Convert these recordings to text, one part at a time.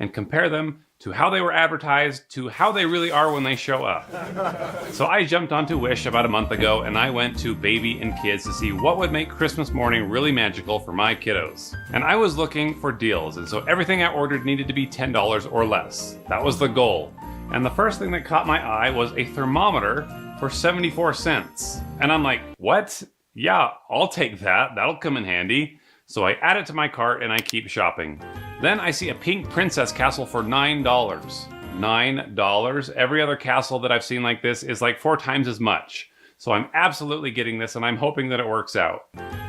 and compare them to how they were advertised to how they really are when they show up. So I jumped onto Wish about a month ago and I went to Baby and Kids to see what would make Christmas morning really magical for my kiddos. And I was looking for deals, and so everything I ordered needed to be $10 or less. That was the goal. And the first thing that caught my eye was a thermometer for 74 cents. And I'm like, what? Yeah, I'll take that. That'll come in handy. So I add it to my cart and I keep shopping. Then I see a pink princess castle for $9. $9? Every other castle that I've seen like this is like 4 times as much. So I'm absolutely getting this and I'm hoping that it works out.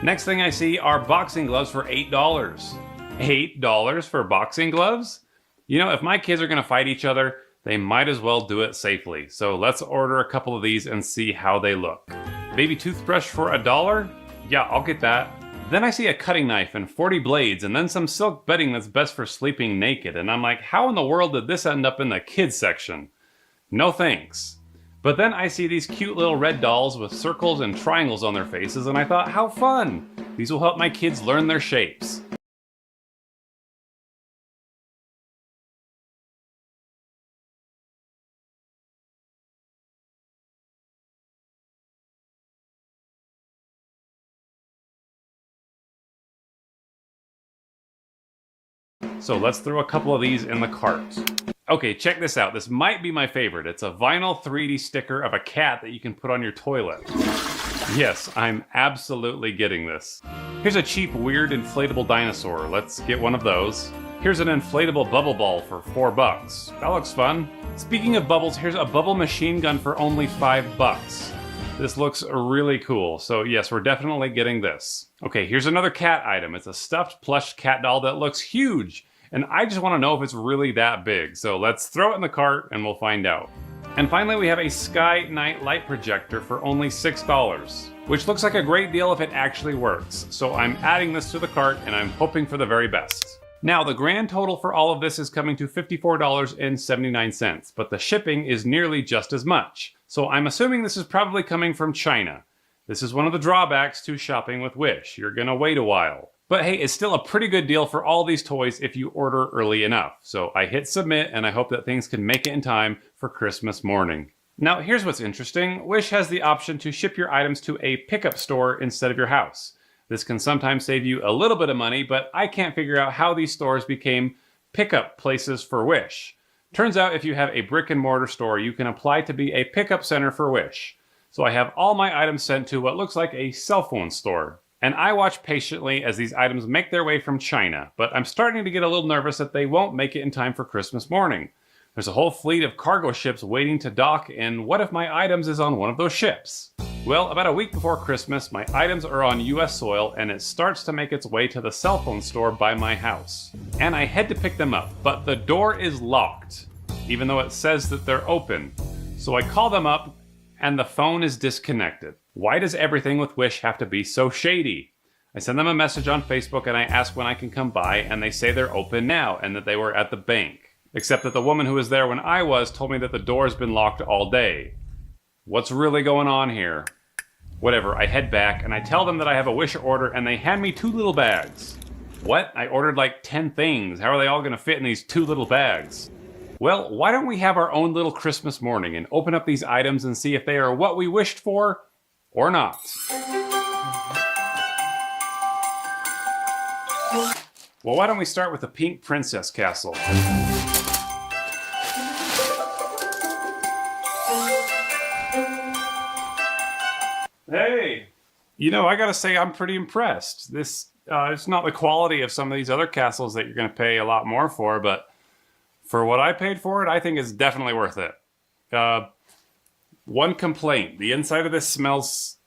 Next thing I see are boxing gloves for $8. $8 for boxing gloves? You know, if my kids are gonna fight each other, they might as well do it safely. So let's order a couple of these and see how they look. Baby toothbrush for $1? Yeah, I'll get that. Then I see a cutting knife and 40 blades and then some silk bedding that's best for sleeping naked. And I'm like, how in the world did this end up in the kids section? No thanks. But then I see these cute little red dolls with circles and triangles on their faces and I thought, how fun! These will help my kids learn their shapes. So let's throw a couple of these in the cart. Okay, check this out. This might be my favorite. It's a vinyl 3D sticker of a cat that you can put on your toilet. Yes, I'm absolutely getting this. Here's a cheap, weird inflatable dinosaur. Let's get one of those. Here's an inflatable bubble ball for $4. That looks fun. Speaking of bubbles, here's a bubble machine gun for only $5. This looks really cool. So yes, we're definitely getting this. Okay, here's another cat item. It's a stuffed plush cat doll that looks huge. And I just want to know if it's really that big. So let's throw it in the cart and we'll find out. And finally, we have a Sky Night light projector for only $6, which looks like a great deal if it actually works. So I'm adding this to the cart and I'm hoping for the very best. Now, the grand total for all of this is coming to $54.79, but the shipping is nearly just as much. So I'm assuming this is probably coming from China. This is one of the drawbacks to shopping with Wish. You're gonna wait a while. But hey, it's still a pretty good deal for all these toys if you order early enough. So I hit submit and I hope that things can make it in time for Christmas morning. Now here's what's interesting. Wish has the option to ship your items to a pickup store instead of your house. This can sometimes save you a little bit of money, but I can't figure out how these stores became pickup places for Wish. Turns out if you have a brick and mortar store, you can apply to be a pickup center for Wish. So I have all my items sent to what looks like a cell phone store. And I watch patiently as these items make their way from China, but I'm starting to get a little nervous that they won't make it in time for Christmas morning. There's a whole fleet of cargo ships waiting to dock, and what if my items is on one of those ships? Well, about a week before Christmas, my items are on US soil and it starts to make its way to the cell phone store by my house. And I head to pick them up, but the door is locked, even though it says that they're open. So I call them up and the phone is disconnected. Why does everything with Wish have to be so shady? I send them a message on Facebook and I ask when I can come by, and they say they're open now and that they were at the bank. Except that the woman who was there when I was told me that the door's been locked all day. What's really going on here? Whatever, I head back and I tell them that I have a Wish order and they hand me 2 little bags. What? I ordered like 10 things. How are they all gonna fit in these 2 little bags? Well, why don't we have our own little Christmas morning and open up these items and see if they are what we wished for or not. Well, why don't we start with the pink princess castle? Hey! You know, I gotta say I'm pretty impressed. This, it's not the quality of some of these other castles that you're gonna pay a lot more for, but for what I paid for it, I think it's definitely worth it. One complaint, the inside of this smells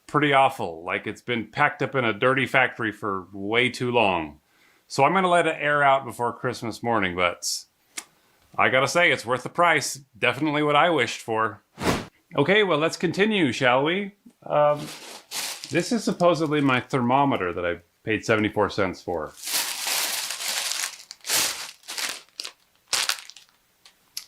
pretty awful, like it's been packed up in a dirty factory for way too long. So I'm gonna let it air out before Christmas morning, but I gotta say, it's worth the price. Definitely what I wished for. Okay, well, let's continue, shall we? This is supposedly my thermometer that I paid 74 cents for.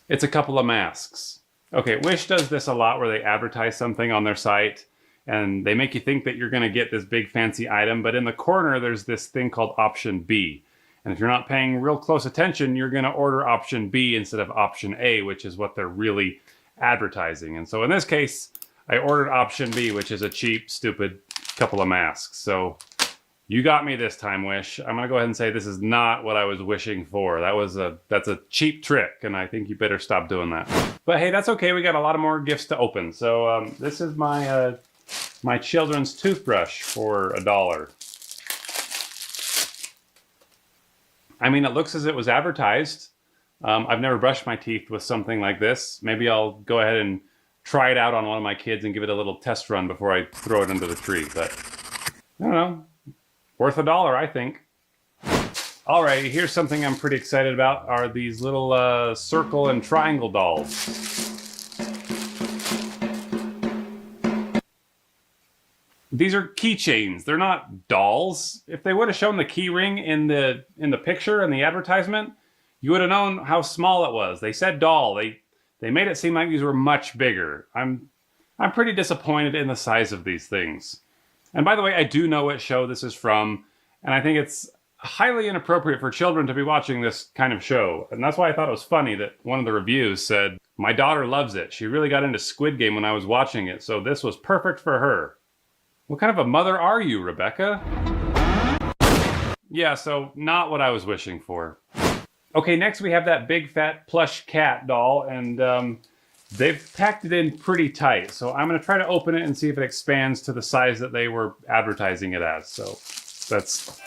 It's a couple of masks. Okay, Wish does this a lot where they advertise something on their site and they make you think that you're gonna get this big fancy item, but in the corner there's this thing called option B. And if you're not paying real close attention, you're going to order option B instead of option A, which is what they're really advertising. And so in this case, I ordered option B, which is a cheap, stupid couple of masks. So you got me this time, Wish. I'm going to go ahead and say this is not what I was wishing for. That's a cheap trick, and I think you better stop doing that. But hey, that's okay. We got a lot of more gifts to open. So this is my my children's toothbrush for $1. I mean, it looks as it was advertised. I've never brushed my teeth with something like this. Maybe I'll go ahead and try it out on one of my kids and give it a little test run before I throw it under the tree. But I don't know. Worth $1, I think. Alright, here's something I'm pretty excited about, are these little circle and triangle dolls. These are keychains. They're not dolls. If they would have shown the key ring in the picture and the advertisement, you would have known how small it was. They said doll. They made it seem like these were much bigger. I'm pretty disappointed in the size of these things. And by the way, I do know what show this is from, and I think it's highly inappropriate for children to be watching this kind of show. And that's why I thought it was funny that one of the reviews said, "My daughter loves it. She really got into Squid Game when I was watching it, so this was perfect for her." What kind of a mother are you, Rebecca? Yeah, so not what I was wishing for. Okay, next we have that big fat plush cat doll, and they've packed it in pretty tight. So I'm going to try to open it and see if it expands to the size that they were advertising it as. So let's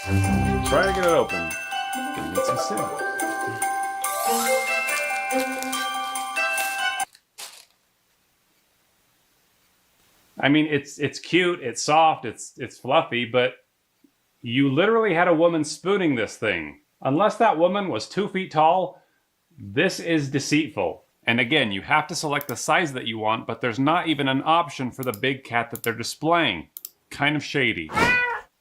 try to get it open. Need some scissors. I mean, it's cute, it's soft, it's fluffy, but you literally had a woman spooning this thing. Unless that woman was 2 feet tall, this is deceitful. And again, you have to select the size that you want, but there's not even an option for the big cat that they're displaying. Kind of shady.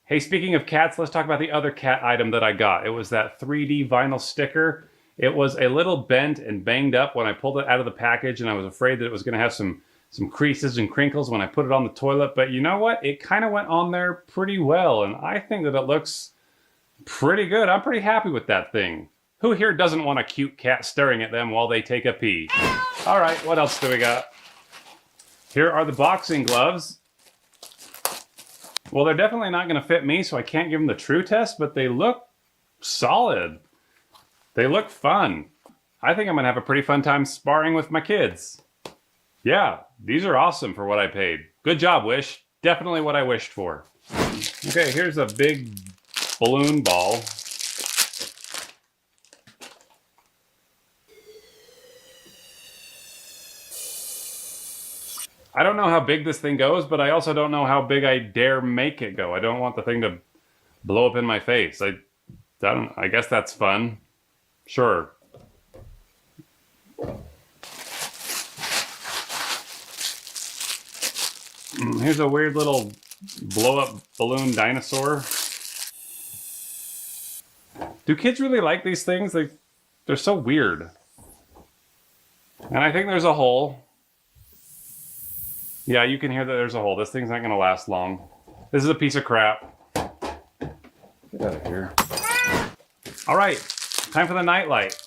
Hey, speaking of cats, let's talk about the other cat item that I got. It was that 3D vinyl sticker. It was a little bent and banged up when I pulled it out of the package, and I was afraid that it was going to have some creases and crinkles when I put it on the toilet. But you know what? It kind of went on there pretty well, and I think that it looks pretty good. I'm pretty happy with that thing. Who here doesn't want a cute cat staring at them while they take a pee? All right, what else do we got? Here are the boxing gloves. Well, they're definitely not going to fit me, so I can't give them the true test, but they look solid. They look fun. I think I'm going to have a pretty fun time sparring with my kids. Yeah, these are awesome for what I paid. Good job, Wish. Definitely what I wished for. Okay, here's a big balloon ball. I don't know how big this thing goes, but I also don't know how big I dare make it go. I don't want the thing to blow up in my face. I guess that's fun. Sure. Here's a weird little blow-up balloon dinosaur. Do kids really like these things? They're so weird. And I think there's a hole. Yeah, you can hear that there's a hole. This thing's not going to last long. This is a piece of crap. Get out of here. All right, time for the nightlight.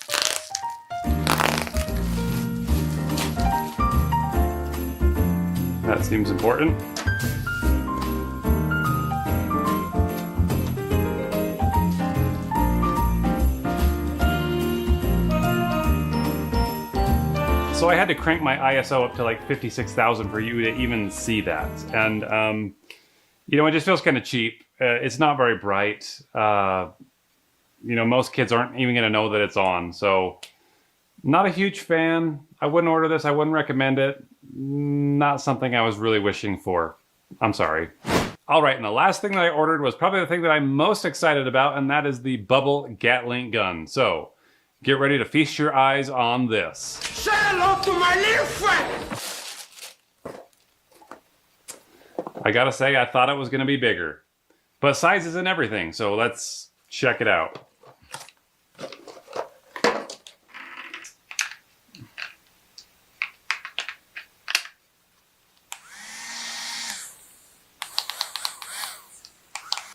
That seems important. So I had to crank my ISO up to like 56,000 for you to even see that. And, you know, it just feels kind of cheap. It's not very bright. You know, most kids aren't even going to know that it's on. So not a huge fan. I wouldn't order this. I wouldn't recommend it. Not something I was really wishing for. I'm sorry. All right, and the last thing that I ordered was probably the thing that I'm most excited about, and that is the bubble Gatling gun. So get ready to feast your eyes on this. Say hello to my little friend! I gotta say, I thought it was gonna be bigger. But size isn't everything, so let's check it out.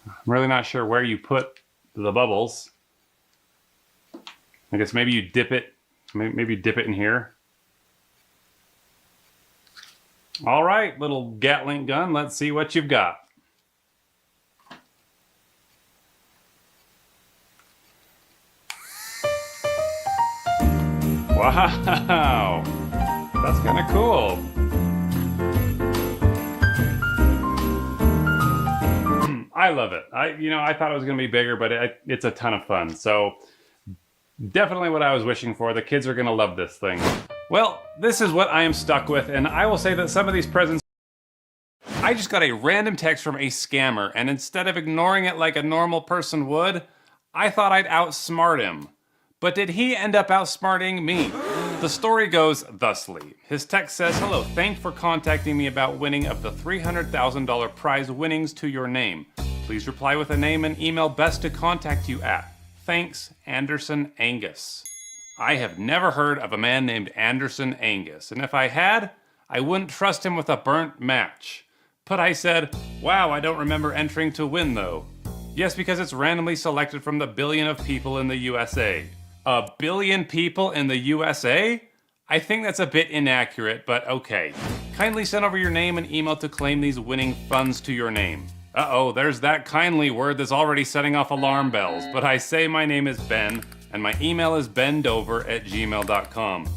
I'm really not sure where you put the bubbles. I guess maybe you dip it. Maybe dip it in here. All right, little Gatling gun. Let's see what you've got. Wow, that's kind of cool. I love it. I thought it was going to be bigger, but it's a ton of fun. So definitely what I was wishing for. The kids are going to love this thing. Well, this is what I am stuck with, and I will say that some of these presents... I just got a random text from a scammer, and instead of ignoring it like a normal person would, I thought I'd outsmart him. But did he end up outsmarting me? The story goes thusly. His text says, "Hello, thanks for contacting me about winning of the $300,000 prize winnings to your name. Please reply with a name and email best to contact you at. Thanks, Anderson Angus." I have never heard of a man named Anderson Angus, and if I had, I wouldn't trust him with a burnt match. But I said, wow, I don't remember entering to win though. Yes, because it's randomly selected from the billion of people in the USA. A billion people in the USA? I think that's a bit inaccurate, but okay. Kindly send over your name and email to claim these winning funds to your name. Uh-oh, there's that kindly word that's already setting off alarm bells, but I say my name is Ben, and my email is bendover@gmail.com.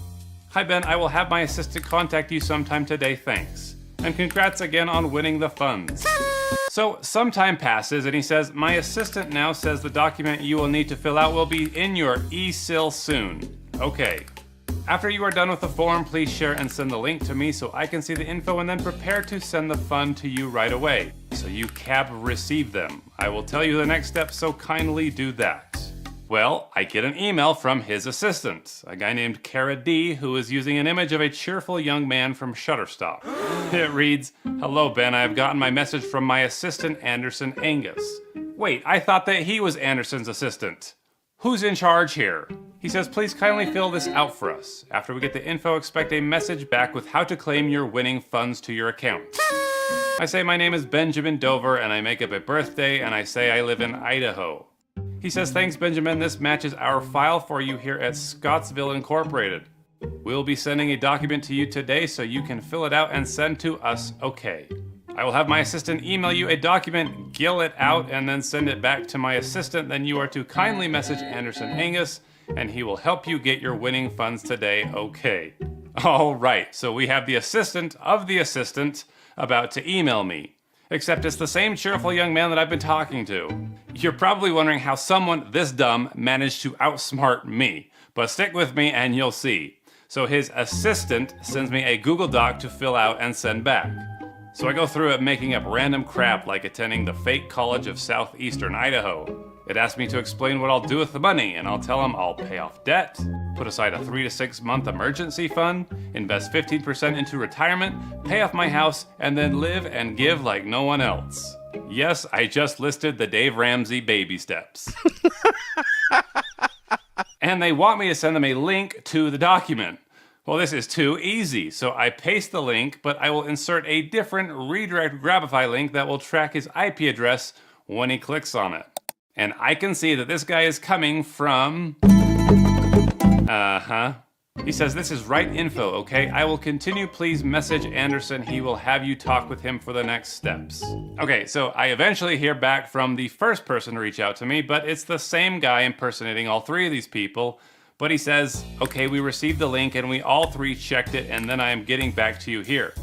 Hi Ben, I will have my assistant contact you sometime today, thanks. And congrats again on winning the funds. So some time passes and he says, my assistant now says the document you will need to fill out will be in your e-sil soon. Okay. After you are done with the form, please share and send the link to me so I can see the info and then prepare to send the fund to you right away, so you can receive them. I will tell you the next step, so kindly do that. Well, I get an email from his assistant, a guy named Cara D, who is using an image of a cheerful young man from Shutterstock. It reads, "Hello Ben, I have gotten my message from my assistant Anderson Angus." Wait, I thought that he was Anderson's assistant. Who's in charge here? He says, please kindly fill this out for us. After we get the info, expect a message back with how to claim your winning funds to your account. I say my name is Benjamin Dover and I make up a birthday and I say I live in Idaho. He says, thanks Benjamin, this matches our file for you here at Scottsville Incorporated. We'll be sending a document to you today so you can fill it out and send to us, okay. I will have my assistant email you a document, gill it out, and then send it back to my assistant. Then you are to kindly message Anderson Angus, and he will help you get your winning funds today, okay. All right, so we have the assistant of the assistant about to email me. Except it's the same cheerful young man that I've been talking to. You're probably wondering how someone this dumb managed to outsmart me, but stick with me and you'll see. So his assistant sends me a Google Doc to fill out and send back. So I go through it making up random crap like attending the fake college of southeastern Idaho. It asks me to explain what I'll do with the money, and I'll tell him I'll pay off debt, put aside a 3 to 6 month emergency fund, invest 15% into retirement, pay off my house, and then live and give like no one else. Yes, I just listed the Dave Ramsey baby steps. And they want me to send them a link to the document. Well, this is too easy, so I paste the link, but I will insert a different redirect Grabify link that will track his IP address when he clicks on it. And I can see that this guy is coming from... He says, this is right info, okay? I will continue, please message Anderson. He will have you talk with him for the next steps. Okay, so I eventually hear back from the first person to reach out to me, but it's the same guy impersonating all three of these people. But he says, okay, we received the link and we all three checked it, and then I am getting back to you here.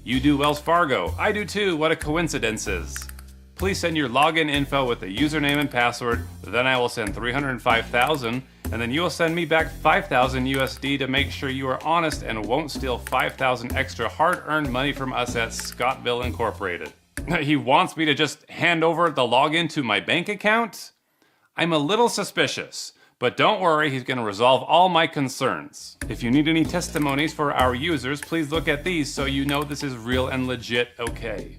You do Wells Fargo. I do too. What a coincidence is. Please send your login info with the username and password. Then I will send $305,000, and then you will send me back $5,000 USD to make sure you are honest and won't steal $5,000 extra hard-earned money from us at Scottsville Incorporated. He wants me to just hand over the login to my bank account? I'm a little suspicious. But don't worry, he's going to resolve all my concerns. If you need any testimonies for our users, please look at these so you know this is real and legit okay.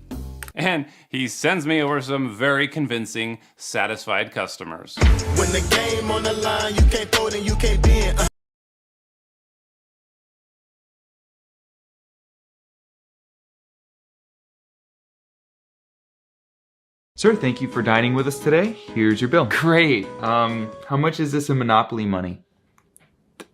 And he sends me over some very convincing, satisfied customers. When the game on the line, you can't fold and you can't bend. Sir, thank you for dining with us today. Here's your bill. Great. How much is this in Monopoly money?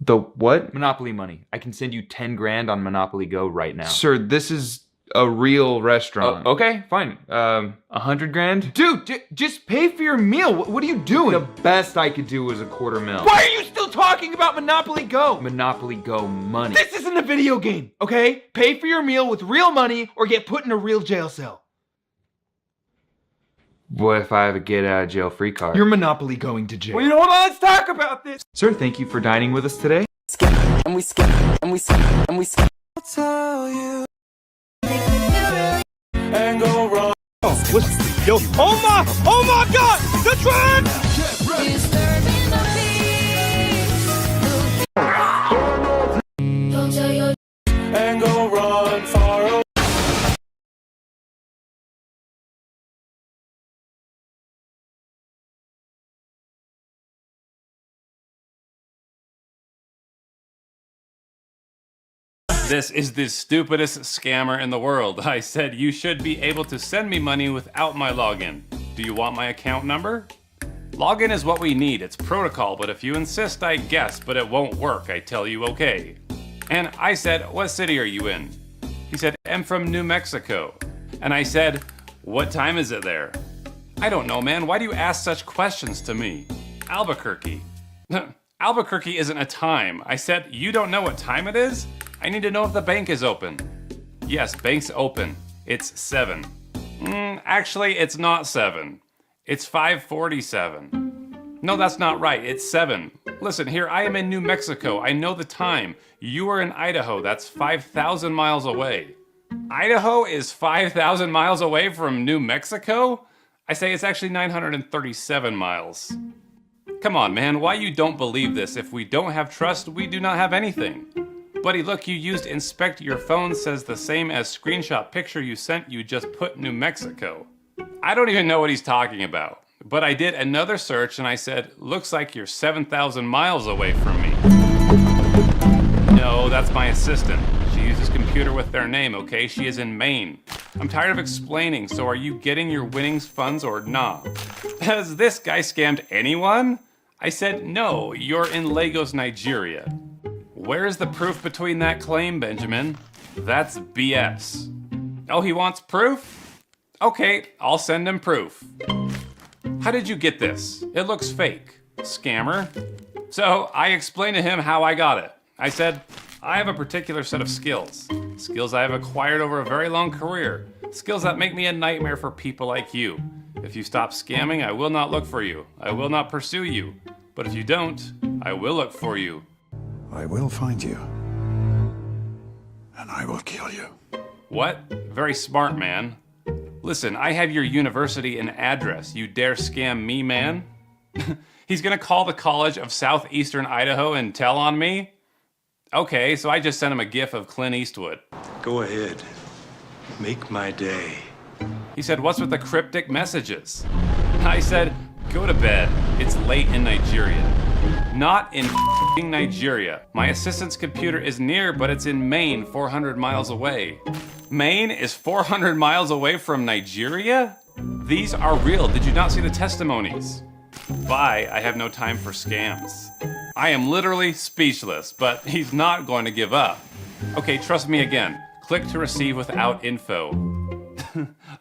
The what? Monopoly money. I can send you 10 grand on Monopoly Go right now. Sir, this is a real restaurant. Okay, fine. 100 grand? Dude, just pay for your meal. What are you doing? The best I could do was $250,000. Why are you still talking about Monopoly Go? Monopoly Go money. This isn't a video game, okay? Pay for your meal with real money or get put in a real jail cell. What if I have a get out of jail free card? You're Monopoly going to jail. Well, you know what? Let's talk about this. Sir, thank you for dining with us today. And we skip, and we skip, and we skip. I'll tell you. And go wrong. Oh my God! The train! Disturbing the peace. Don't tell your And go run far away. This is the stupidest scammer in the world. I said you should be able to send me money without my login. Do you want my account number? Login is what we need, it's protocol, but if you insist, I guess, but it won't work, I tell you okay. And I said, what city are you in? He said, I'm from New Mexico. And I said, what time is it there? I don't know, man, why do you ask such questions to me? Albuquerque. Albuquerque isn't a time. I said, you don't know what time it is? I need to know if the bank is open. Yes, bank's open. It's 7. Actually, it's not 7. It's 5:47. No, that's not right. It's 7. Listen, here, I am in New Mexico. I know the time. You are in Idaho. That's 5,000 miles away. Idaho is 5,000 miles away from New Mexico? I say it's actually 937 miles. Come on, man, why you don't believe this? If we don't have trust, we do not have anything. Buddy, look, you used inspect your phone says the same as screenshot picture you sent, you just put New Mexico. I don't even know what he's talking about. But I did another search and I said, looks like you're 7,000 miles away from me. No, that's my assistant. She uses computer with their name, okay? She is in Maine. I'm tired of explaining, so are you getting your winnings funds or not? Has this guy scammed anyone? I said, no, you're in Lagos, Nigeria. Where's the proof between that claim, Benjamin? That's BS. Oh, he wants proof? Okay, I'll send him proof. How did you get this? It looks fake. Scammer. So I explained to him how I got it. I said, I have a particular set of skills. Skills I have acquired over a very long career. Skills that make me a nightmare for people like you. If you stop scamming, I will not look for you. I will not pursue you. But if you don't, I will look for you. I will find you. And I will kill you. What? Very smart, man. Listen, I have your university and address. You dare scam me, man? He's gonna call the College of Southeastern Idaho and tell on me? Okay, so I just sent him a gif of Clint Eastwood. Go ahead. Make my day. He said, what's with the cryptic messages? I said, go to bed. It's late in Nigeria. Not in Nigeria. My assistant's computer is near, but it's in Maine, 400 miles away. Maine is 400 miles away from Nigeria? These are real. Did you not see the testimonies? Bye, I have no time for scams. I am literally speechless, but he's not going to give up. Okay, trust me again. Click to receive without info.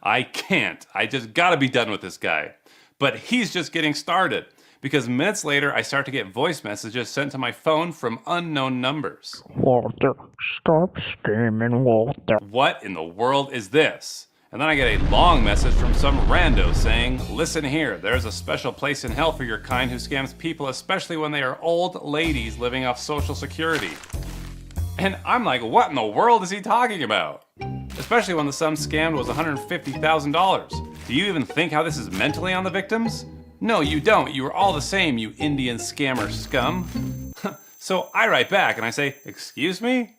I can't. I just gotta be done with this guy. But he's just getting started. Because minutes later, I start to get voice messages sent to my phone from unknown numbers. Walter, stop screaming, Walter. What in the world is this? And then I get a long message from some rando saying, listen here, there's a special place in hell for your kind who scams people, especially when they are old ladies living off Social Security. And I'm like, what in the world is he talking about? Especially when the sum scammed was $150,000. Do you even think how this is mentally on the victims? No, you don't. You are all the same, you Indian scammer scum. So I write back and I say, excuse me?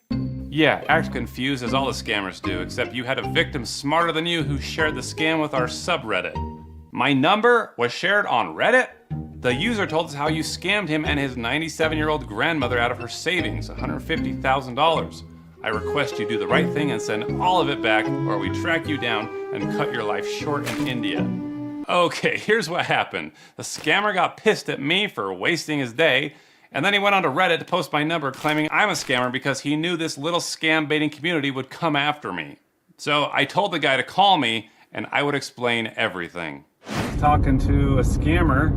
Yeah, act confused as all the scammers do, except you had a victim smarter than you who shared the scam with our subreddit. My number was shared on Reddit? The user told us how you scammed him and his 97-year-old grandmother out of her savings, $150,000. I request you do the right thing and send all of it back, or we track you down and cut your life short in India. Okay, here's what happened. The scammer got pissed at me for wasting his day, And then he went onto Reddit to post my number claiming I'm a scammer because he knew this little scam baiting community would come after me. So I told the guy to call me and I would explain everything. Talking to a scammer,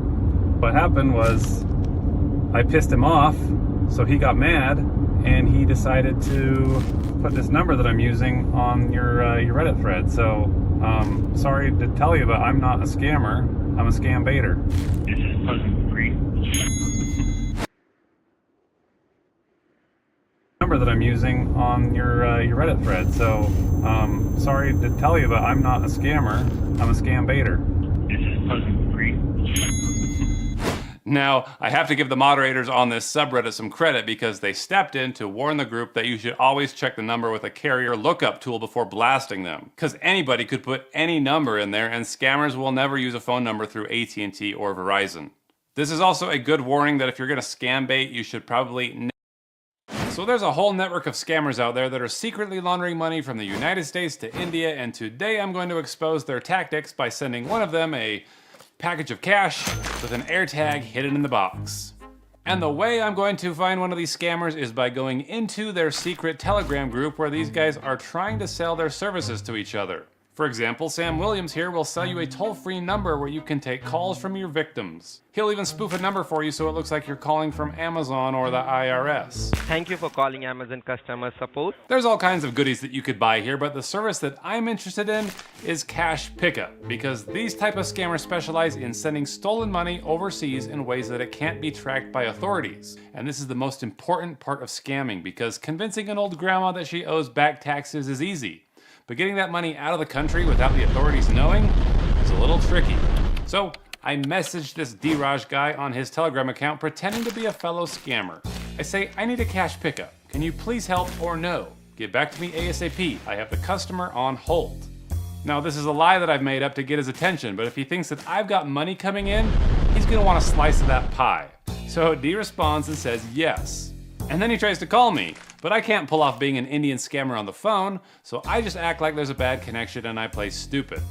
what happened was I pissed him off, so he got mad and he decided to put this number that I'm using on your Reddit thread. So sorry to tell you, but I'm not a scammer. I'm a scam baiter. This is puzzle free. Number that I'm using on your Reddit thread. So sorry to tell you, but I'm not a scammer. I'm a scam baiter. This is puzzle free. Now, I have to give the moderators on this subreddit some credit because they stepped in to warn the group that you should always check the number with a carrier lookup tool before blasting them. Because anybody could put any number in there and scammers will never use a phone number through AT&T or Verizon. This is also a good warning that if you're going to scam bait, you should probably... So there's a whole network of scammers out there that are secretly laundering money from the United States to India, and today I'm going to expose their tactics by sending one of them a package of cash with an AirTag hidden in the box. And the way I'm going to find one of these scammers is by going into their secret Telegram group where these guys are trying to sell their services to each other. For example, Sam Williams here will sell you a toll-free number where you can take calls from your victims. He'll even spoof a number for you so it looks like you're calling from Amazon or the IRS. Thank you for calling Amazon customer support. There's all kinds of goodies that you could buy here, but the service that I'm interested in is cash pickup, because these type of scammers specialize in sending stolen money overseas in ways that it can't be tracked by authorities. And this is the most important part of scamming, because convincing an old grandma that she owes back taxes is easy. But getting that money out of the country without the authorities knowing is a little tricky. So I messaged this D-Raj guy on his Telegram account pretending to be a fellow scammer. I say, I need a cash pickup. Can you please help or no? Get back to me ASAP. I have the customer on hold. Now this is a lie that I've made up to get his attention, but if he thinks that I've got money coming in, he's gonna want a slice of that pie. So D responds and says yes. And then he tries to call me, but I can't pull off being an Indian scammer on the phone, so I just act like there's a bad connection and I play stupid.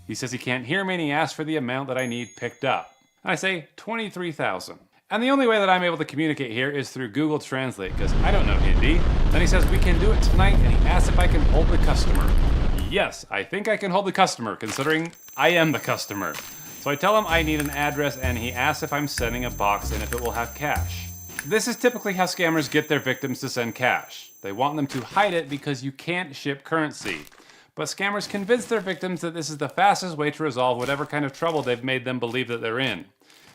He says he can't hear me and he asks for the amount that I need picked up. I say $23,000. And the only way that I'm able to communicate here is through Google Translate, because I don't know Hindi. Then he says we can do it tonight and he asks if I can hold the customer. Yes, I think I can hold the customer, considering I am the customer. So I tell him I need an address and he asks if I'm sending a box and if it will have cash. This is typically how scammers get their victims to send cash. They want them to hide it because you can't ship currency. But scammers convince their victims that this is the fastest way to resolve whatever kind of trouble they've made them believe that they're in.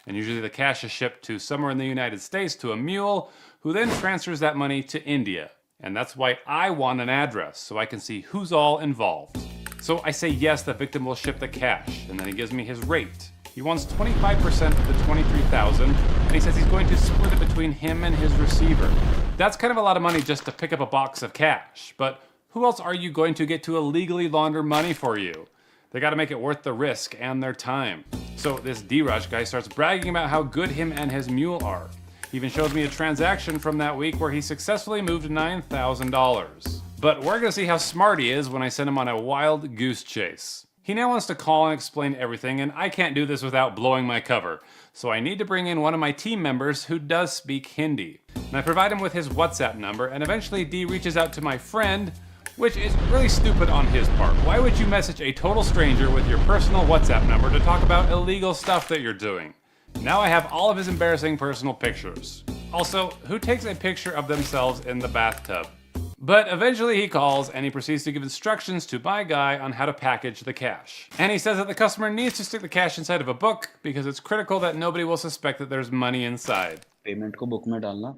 And usually the cash is shipped to somewhere in the United States to a mule, who then transfers that money to India. And that's why I want an address, so I can see who's all involved. So I say yes, the victim will ship the cash, and then he gives me his rate. He wants 25% of the $23,000, and he says he's going to split it between him and his receiver. That's kind of a lot of money just to pick up a box of cash, but who else are you going to get to illegally launder money for you? They gotta make it worth the risk and their time. So this D-Raj guy starts bragging about how good him and his mule are. He even shows me a transaction from that week where he successfully moved $9,000. But we're gonna see how smart he is when I send him on a wild goose chase. He now wants to call and explain everything, and I can't do this without blowing my cover. So I need to bring in one of my team members who does speak Hindi. And I provide him with his WhatsApp number, and eventually D reaches out to my friend, which is really stupid on his part. Why would you message a total stranger with your personal WhatsApp number to talk about illegal stuff that you're doing? Now I have all of his embarrassing personal pictures. Also, who takes a picture of themselves in the bathtub? But eventually he calls and he proceeds to give instructions to my guy on how to package the cash. And he says that the customer needs to stick the cash inside of a book because it's critical that nobody will suspect that there's money inside. Payment को book में डालना,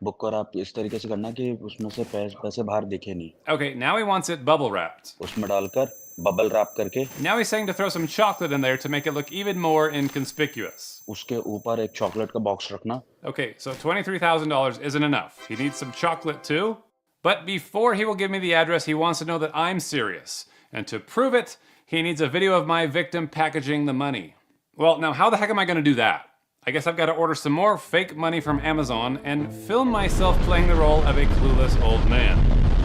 book कर आप इस तरीके से करना कि उसमें से पैसे बाहर दिखे नहीं. Okay, now he wants it bubble wrapped. उसमें डालकर बबल रैप करके. Now he's saying to throw some chocolate in there to make it look even more inconspicuous. उसके ऊपर एक चॉकलेट का बॉक्स रखना. Okay, so $23,000 isn't enough. He needs some chocolate too. But before he will give me the address, he wants to know that I'm serious. And to prove it, he needs a video of my victim packaging the money. Well, now how the heck am I gonna do that? I guess I've got to order some more fake money from Amazon and film myself playing the role of a clueless old man.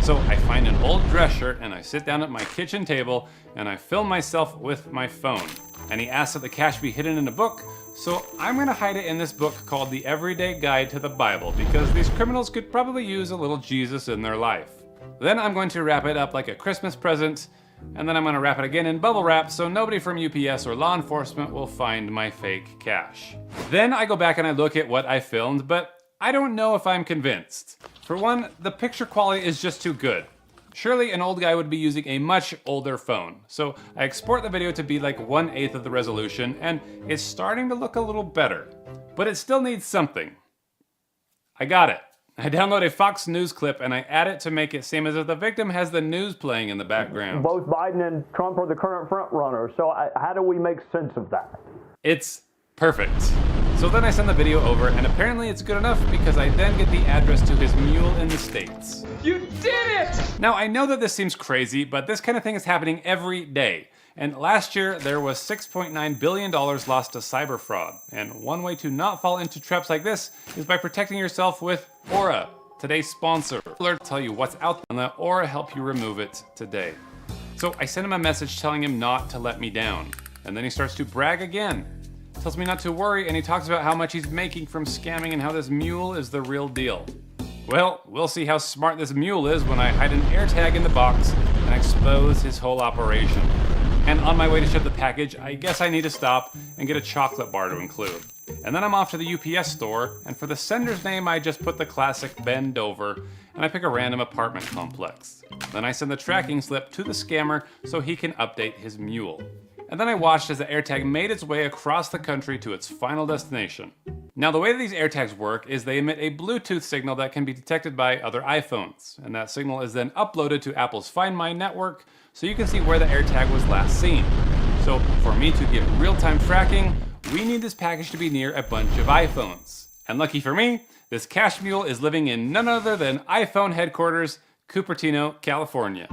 So I find an old dress shirt and I sit down at my kitchen table and I film myself with my phone. And he asks that the cash be hidden in a book, So I'm going to hide it in this book called The Everyday Guide to the Bible because these criminals could probably use a little Jesus in their life. Then I'm going to wrap it up like a Christmas present, and then I'm going to wrap it again in bubble wrap so nobody from UPS or law enforcement will find my fake cash. Then I go back and I look at what I filmed, but I don't know if I'm convinced. For one, the picture quality is just too good. Surely an old guy would be using a much older phone. So I export the video to be like 1/8 of the resolution, and it's starting to look a little better. But it still needs something. I got it. I download a Fox News clip and I add it to make it seem as if the victim has the news playing in the background. Both Biden and Trump are the current front runners, so how do we make sense of that? It's perfect. So then I send the video over, and apparently it's good enough because I then get the address to his mule in the States. You did it! Now, I know that this seems crazy, but this kind of thing is happening every day. And last year, there was $6.9 billion lost to cyber fraud. And one way to not fall into traps like this is by protecting yourself with Aura, today's sponsor. Alert tell you what's out there, and let Aura help you remove it today. So I send him a message telling him not to let me down. And then he starts to brag again. Tells me not to worry, and he talks about how much he's making from scamming and how this mule is the real deal. Well, we'll see how smart this mule is when I hide an AirTag in the box and expose his whole operation. And on my way to ship the package, I guess I need to stop and get a chocolate bar to include. And then I'm off to the UPS store, and for the sender's name, I just put the classic bend over, and I pick a random apartment complex. Then I send the tracking slip to the scammer so he can update his mule. And then I watched as the AirTag made its way across the country to its final destination. Now, the way that these AirTags work is they emit a Bluetooth signal that can be detected by other iPhones, and that signal is then uploaded to Apple's Find My network so you can see where the AirTag was last seen. So for me to get real-time tracking, we need this package to be near a bunch of iPhones. And lucky for me, this cash mule is living in none other than iPhone headquarters, Cupertino, California.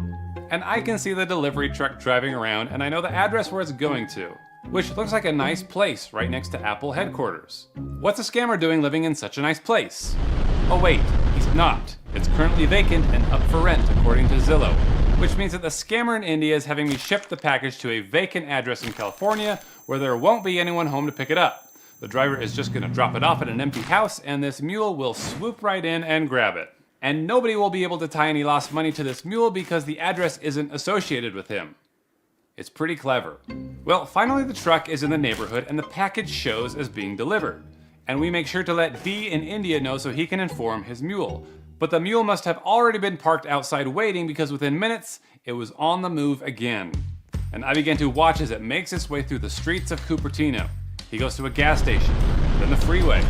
And I can see the delivery truck driving around, and I know the address where it's going to, which looks like a nice place right next to Apple headquarters. What's a scammer doing living in such a nice place? Oh wait, he's not. It's currently vacant and up for rent according to Zillow, which means that the scammer in India is having me ship the package to a vacant address in California where there won't be anyone home to pick it up. The driver is just gonna drop it off at an empty house, and this mule will swoop right in and grab it. And nobody will be able to tie any lost money to this mule because the address isn't associated with him. It's pretty clever. Well, finally the truck is in the neighborhood and the package shows as being delivered. And we make sure to let D in India know so he can inform his mule. But the mule must have already been parked outside waiting because within minutes, it was on the move again. And I began to watch as it makes its way through the streets of Cupertino. He goes to a gas station, then the freeway.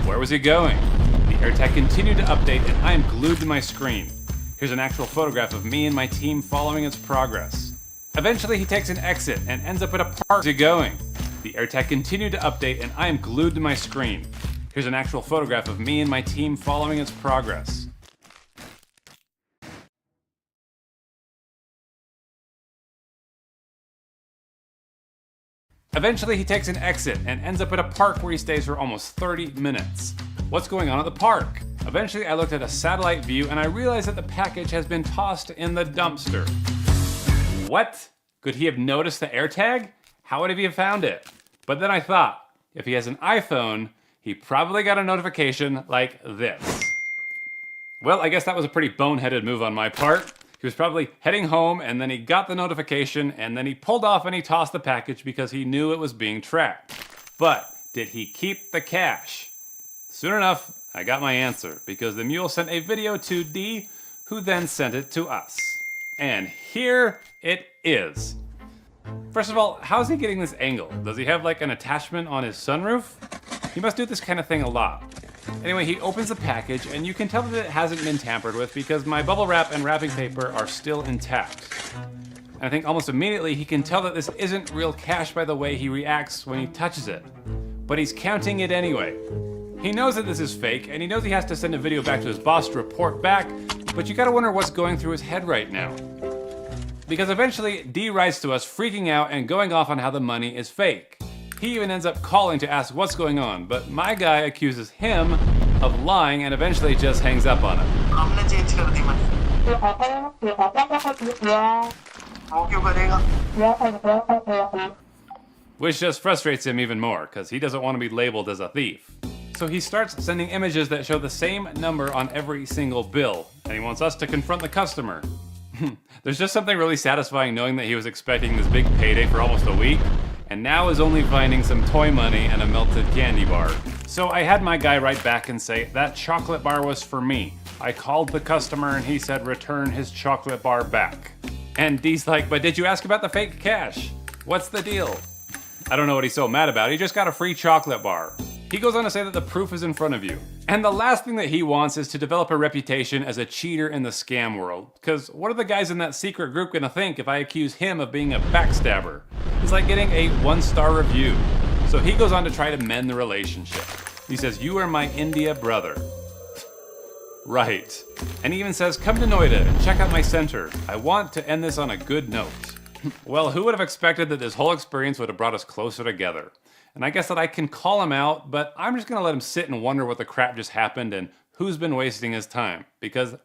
Where was he going? The AirTag continued to update and I am glued to my screen. Here's an actual photograph of me and my team following its progress. Eventually he takes an exit and ends up at a park. Where's he going? The AirTag continued to update and I am glued to my screen. Here's an actual photograph of me and my team following its progress. Eventually he takes an exit and ends up at a park where he stays for almost 30 minutes. What's going on at the park? Eventually I looked at a satellite view and I realized that the package has been tossed in the dumpster. What? Could he have noticed the AirTag? How would he have found it? But then I thought, if he has an iPhone, he probably got a notification like this. Well, I guess that was a pretty boneheaded move on my part. He was probably heading home and then he got the notification and then he pulled off and he tossed the package because he knew it was being tracked. But did he keep the cash? Soon enough, I got my answer because the mule sent a video to D, who then sent it to us. And here it is. First of all, how's he getting this angle? Does he have like an attachment on his sunroof? He must do this kind of thing a lot. Anyway, he opens the package and you can tell that it hasn't been tampered with because my bubble wrap and wrapping paper are still intact. And I think almost immediately he can tell that this isn't real cash by the way he reacts when he touches it. But he's counting it anyway. He knows that this is fake and he knows he has to send a video back to his boss to report back, but you gotta wonder what's going through his head right now. Because eventually, D writes to us freaking out and going off on how the money is fake. He even ends up calling to ask what's going on, but my guy accuses him of lying and eventually just hangs up on him. which just frustrates him even more because he doesn't want to be labeled as a thief. So he starts sending images that show the same number on every single bill, and he wants us to confront the customer. There's just something really satisfying knowing that he was expecting this big payday for almost a week, and now is only finding some toy money and a melted candy bar. So I had my guy write back and say, that chocolate bar was for me. I called the customer and he said return his chocolate bar back. And Dee's like, but did you ask about the fake cash? What's the deal? I don't know what he's so mad about, he just got a free chocolate bar. He goes on to say that the proof is in front of you. And the last thing that he wants is to develop a reputation as a cheater in the scam world. Because what are the guys in that secret group gonna think if I accuse him of being a backstabber? It's like getting a 1-star review. So he goes on to try to mend the relationship. He says, you are my India brother. Right. And he even says, come to Noida and check out my center. I want to end this on a good note. Well, who would have expected that this whole experience would have brought us closer together? And I guess that I can call him out, but I'm just gonna let him sit and wonder what the crap just happened and who's been wasting his time. Because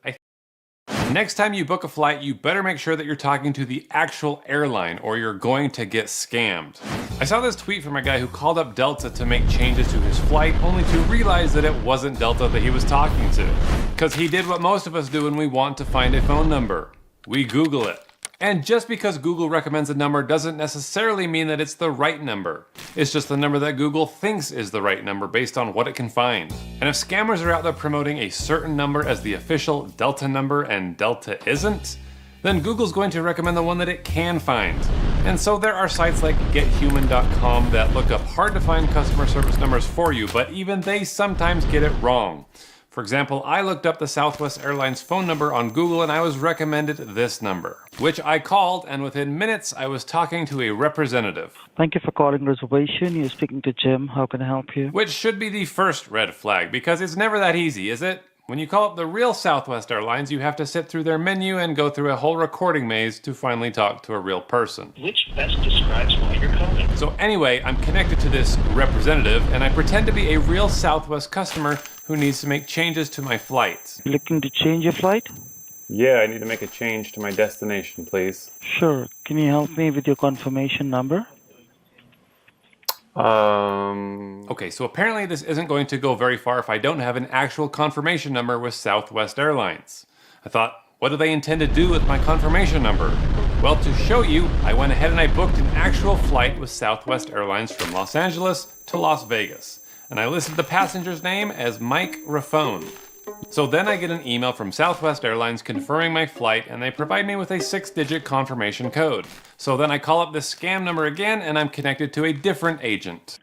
next time you book a flight, you better make sure that you're talking to the actual airline or you're going to get scammed. I saw this tweet from a guy who called up Delta to make changes to his flight, only to realize that it wasn't Delta that he was talking to. Because he did what most of us do when we want to find a phone number. We Google it. And just because Google recommends a number doesn't necessarily mean that it's the right number. It's just the number that Google thinks is the right number based on what it can find. And if scammers are out there promoting a certain number as the official Delta number and Delta isn't, then Google's going to recommend the one that it can find. And so there are sites like gethuman.com that look up hard to find customer service numbers for you, but even they sometimes get it wrong. For example, I looked up the Southwest Airlines phone number on Google and I was recommended this number, which I called, and within minutes I was talking to a representative. Thank you for calling reservation. You're speaking to Jim. How can I help you? Which should be the first red flag, because it's never that easy, is it? When you call up the real Southwest Airlines, you have to sit through their menu and go through a whole recording maze to finally talk to a real person. Which best describes why you're calling? So anyway, I'm connected to this representative, and I pretend to be a real Southwest customer who needs to make changes to my flight. Looking to change your flight? Yeah, I need to make a change to my destination, please. Sure. Can you help me with your confirmation number? Okay, so apparently this isn't going to go very far if I don't have an actual confirmation number with Southwest Airlines. I thought, what do they intend to do with my confirmation number? Well, to show you, I went ahead and I booked an actual flight with Southwest Airlines from Los Angeles to Las Vegas. And I listed the passenger's name as Mike Raffone. So then I get an email from Southwest Airlines confirming my flight, and they provide me with a 6-digit confirmation code. So then I call up this scam number again, and I'm connected to a different agent.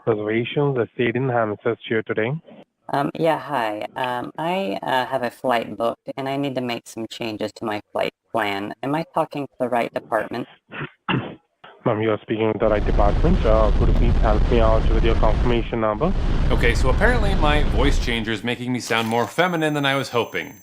Reservations, I stayed in Hammersmith here today. Yeah, hi. I have a flight booked, and I need to make some changes to my flight plan. Am I talking to the right department? Ma'am, you are speaking with the right department. Could you please help me out with your confirmation number? Okay, so apparently my voice changer is making me sound more feminine than I was hoping.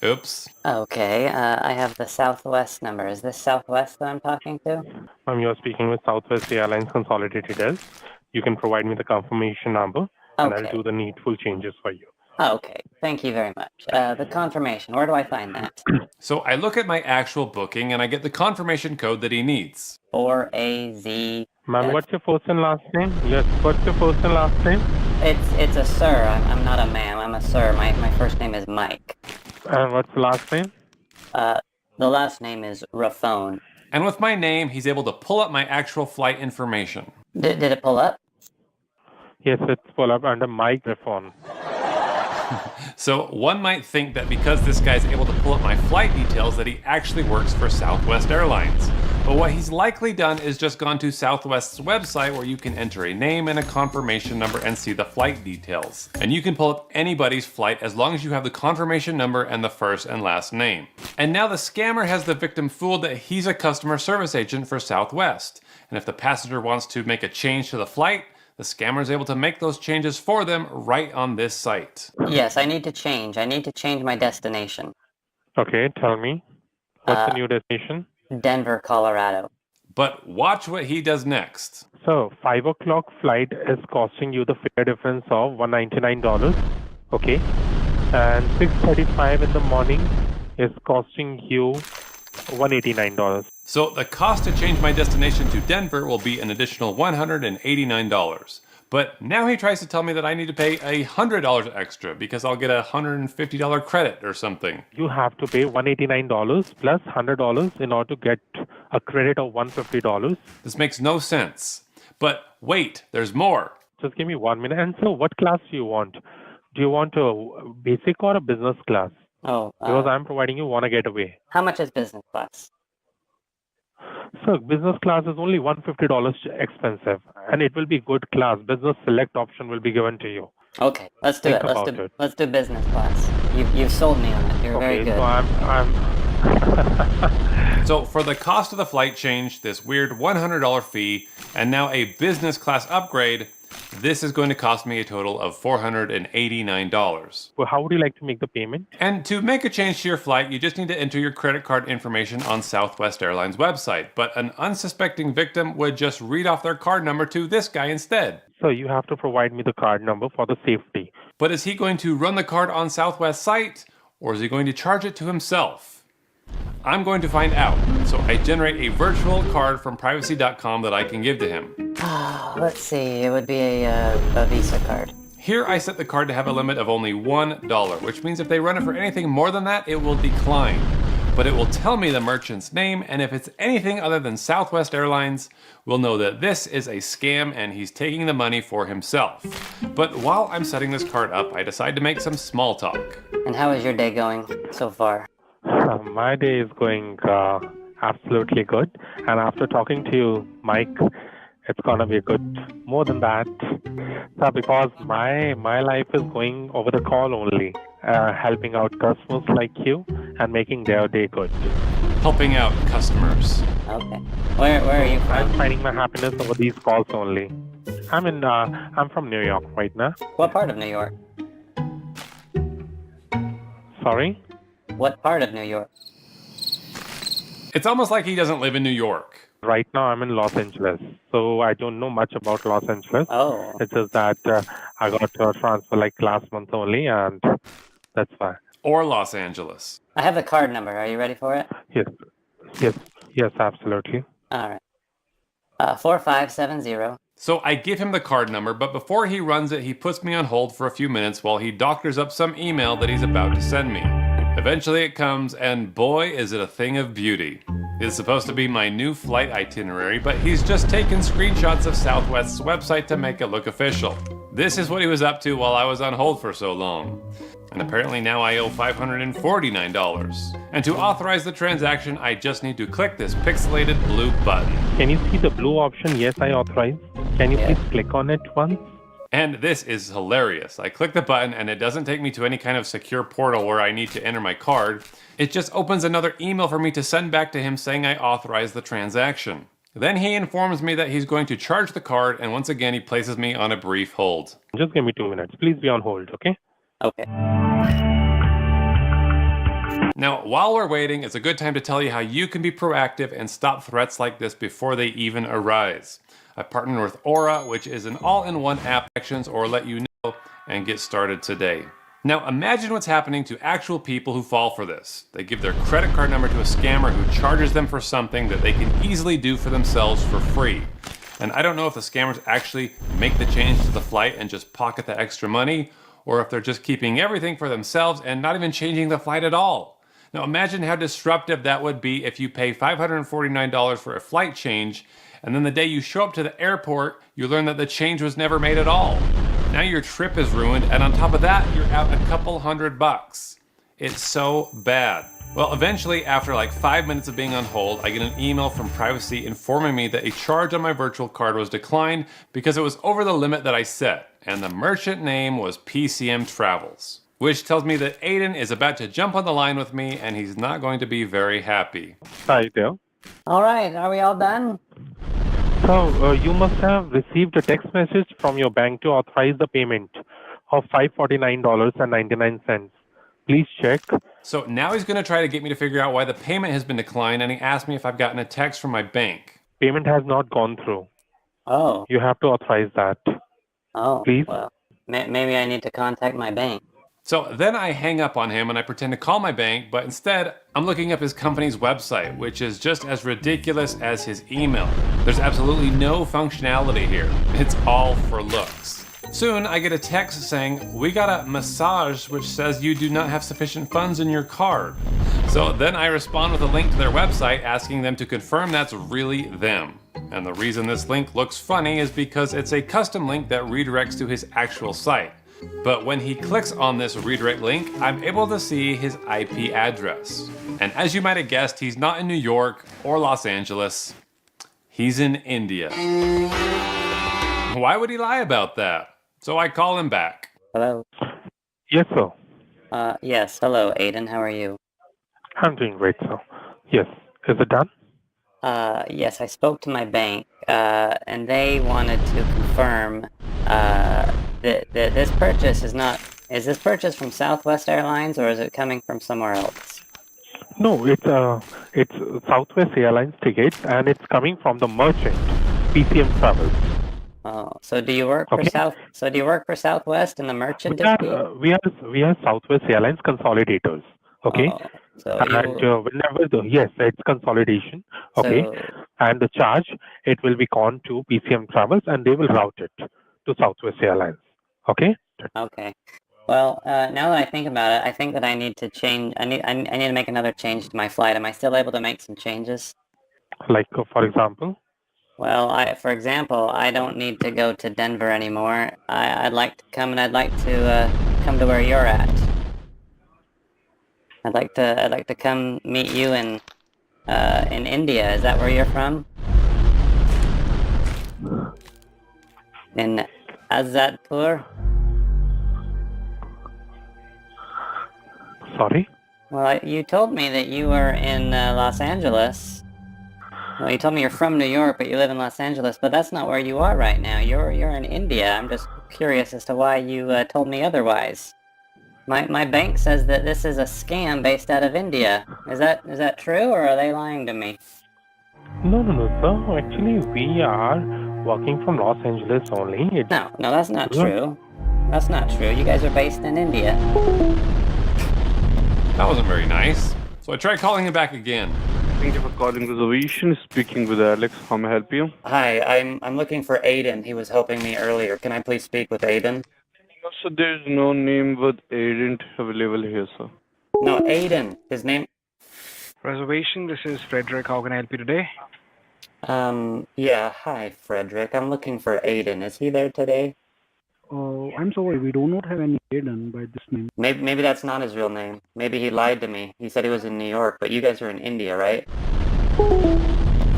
Oops. Okay, I have the Southwest number. Is this Southwest that I'm talking to? Ma'am, you are speaking with Southwest Airlines Consolidated Desk. You can provide me the confirmation number, and I'll do the needful changes for you. Okay, thank you very much. The confirmation, where do I find that? So I look at my actual booking and I get the confirmation code that he needs. 4AZ. Ma'am, what's your first and last name? Yes, what's your first and last name? It's a sir. I'm not a ma'am. I'm a sir. My first name is Mike. And what's the last name? The last name is Raffone. And with my name, he's able to pull up my actual flight information. Did it pull up? Yes, it's pull up under Mike Raffone. So one might think that because this guy's able to pull up my flight details that he actually works for Southwest Airlines. But what he's likely done is just gone to Southwest's website where you can enter a name and a confirmation number and see the flight details. And you can pull up anybody's flight as long as you have the confirmation number and the first and last name. And now the scammer has the victim fooled that he's a customer service agent for Southwest. And if the passenger wants to make a change to the flight, the scammer is able to make those changes for them right on this site. Yes, I need to change. I need to change my destination. Okay, tell me. What's the new destination? Denver, Colorado. But watch what he does next. So, 5 o'clock flight is costing you the fare difference of $199. Okay. And 6:35 in the morning is costing you $189. So the cost to change my destination to Denver will be an additional $189. But now he tries to tell me that I need to pay $100 extra because I'll get a $150 credit or something. You have to pay $189 plus $100 in order to get a credit of $150. This makes no sense. But wait, there's more. Just give me 1 minute. And so what class do you want? Do you want a basic or a business class? Oh, Because I'm providing you one getaway. how much is business class? So business class is only $150 expensive, and it will be good class. Business select option will be given to you. Okay, let's do Think it. about it. Let's do business class. You've sold me on it. You're very good. So I'm So for the cost of the flight change, this weird $100 fee, and now a business class upgrade, this is going to cost me a total of $489. Well, how would you like to make the payment? And to make a change to your flight, you just need to enter your credit card information on Southwest Airlines website. But an unsuspecting victim would just read off their card number to this guy instead. So you have to provide me the card number for the safety. But is he going to run the card on Southwest site, or is he going to charge it to himself? I'm going to find out. So I generate a virtual card from privacy.com that I can give to him. Let's see, it would be a Visa card. Here I set the card to have a limit of only $1, which means if they run it for anything more than that, it will decline. But it will tell me the merchant's name, and if it's anything other than Southwest Airlines, we'll know that this is a scam and he's taking the money for himself. But while I'm setting this card up, I decide to make some small talk. And how is your day going so far? My day is going absolutely good. And after talking to you, Mike, it's gonna be good. More than that, because my life is going over the call only, helping out customers like you and making their day good. Helping out customers. Okay. Where are you from? I'm finding my happiness over these calls only. I'm from New York right now. What part of New York? Sorry? What part of New York? It's almost like he doesn't live in New York. Right now I'm in Los Angeles, so I don't know much about Los Angeles. Oh. It's just that I got a transfer like last month only, and that's why. Or Los Angeles. I have the card number. Are you ready for it? Yes, absolutely. All right. 4570. So I give him the card number, but before he runs it, he puts me on hold for a few minutes while he doctors up some email that he's about to send me. Eventually it comes, and boy, is it a thing of beauty. It's supposed to be my new flight itinerary, but he's just taken screenshots of Southwest's website to make it look official. This is what he was up to while I was on hold for so long. And apparently now I owe $549. And to authorize the transaction, I just need to click this pixelated blue button. Can you see the blue option? Yes, I authorize. Can you please click on it once? And this is hilarious. I click the button and it doesn't take me to any kind of secure portal where I need to enter my card. It just opens another email for me to send back to him saying I authorized the transaction. Then he informs me that he's going to charge the card, and once again he places me on a brief hold. Just give me 2 minutes. Please be on hold, okay? Okay. Now, while we're waiting, it's a good time to tell you how you can be proactive and stop threats like this before they even arise. I partnered with Aura, which is an all-in-one app actions or let you know, and get started today. Now imagine what's happening to actual people who fall for this. They give their credit card number to a scammer who charges them for something that they can easily do for themselves for free. And I don't know if the scammers actually make the change to the flight and just pocket the extra money, or if they're just keeping everything for themselves and not even changing the flight at all. Now imagine how disruptive that would be if you pay $549 for a flight change, and then the day you show up to the airport, you learn that the change was never made at all. Now your trip is ruined, and on top of that, you're out a couple $100. It's so bad. Well, eventually, after like 5 minutes of being on hold, I get an email from Privacy informing me that a charge on my virtual card was declined because it was over the limit that I set, and the merchant name was PCM Travels, which tells me that Aiden is about to jump on the line with me, and he's not going to be very happy. Hi there. All right, are we all done? So, you must have received a text message from your bank to authorize the payment of $549.99. Please check. So now he's going to try to get me to figure out why the payment has been declined, and he asked me if I've gotten a text from my bank. Payment has not gone through. Oh. You have to authorize that. Oh. Please. Well, maybe I need to contact my bank. So then I hang up on him and I pretend to call my bank, but instead I'm looking up his company's website, which is just as ridiculous as his email. There's absolutely no functionality here. It's all for looks. Soon I get a text saying, "We got a massage which says you do not have sufficient funds in your card." So then I respond with a link to their website asking them to confirm that's really them. And the reason this link looks funny is because it's a custom link that redirects to his actual site. But when he clicks on this redirect link, I'm able to see his IP address. And as you might have guessed, he's not in New York or Los Angeles. He's in India. Why would he lie about that? So I call him back. Hello? Yes, sir. Yes. Hello, Aiden. How are you? I'm doing great, sir. Yes. Is it done? Yes, I spoke to my bank, and they wanted to confirm that this purchase is not... Is this purchase from Southwest Airlines, or is it coming from somewhere else? No, it's Southwest Airlines ticket, and it's coming from the merchant, PCM Travels. Oh, so do you work for Southwest and the merchant? We are Southwest Airlines consolidators. Okay. Oh, so whenever yes, it's consolidation. Okay. And the charge, it will be gone to PCM Travels, and they will route it to Southwest Airlines. Okay. Okay. Well, now that I think about it, I think that I need to change. I need to make another change to my flight. Am I still able to make some changes? Like, for example? Well, for example, I don't need to go to Denver anymore. I'd like to come, and I'd like to come to where you're at. I'd like to come meet you in India. Is that where you're from? In Azadpur? Sorry? Well, you told me that you were in Los Angeles. Well, you told me you're from New York, but you live in Los Angeles, but that's not where you are right now. You're in India. I'm just curious as to why you told me otherwise. My bank says that this is a scam based out of India. Is that true, or are they lying to me? No, sir. Actually, we are working from Los Angeles only. No, that's not true. That's not true. You guys are based in India. That wasn't very nice. So I tried calling him back again. Thank you for calling reservation. Speaking with Alex. How may I help you? Hi, I'm looking for Aiden. He was helping me earlier. Can I please speak with Aiden? No, sir, there's no name with agent available here, sir. No, Aiden. His name... Reservation, this is Frederick. How can I help you today? Yeah, hi, Frederick. I'm looking for Aiden. Is he there today? Oh, I'm sorry, we do not have any Aiden by this name. Maybe that's not his real name. Maybe he lied to me. He said he was in New York, but you guys are in India, right?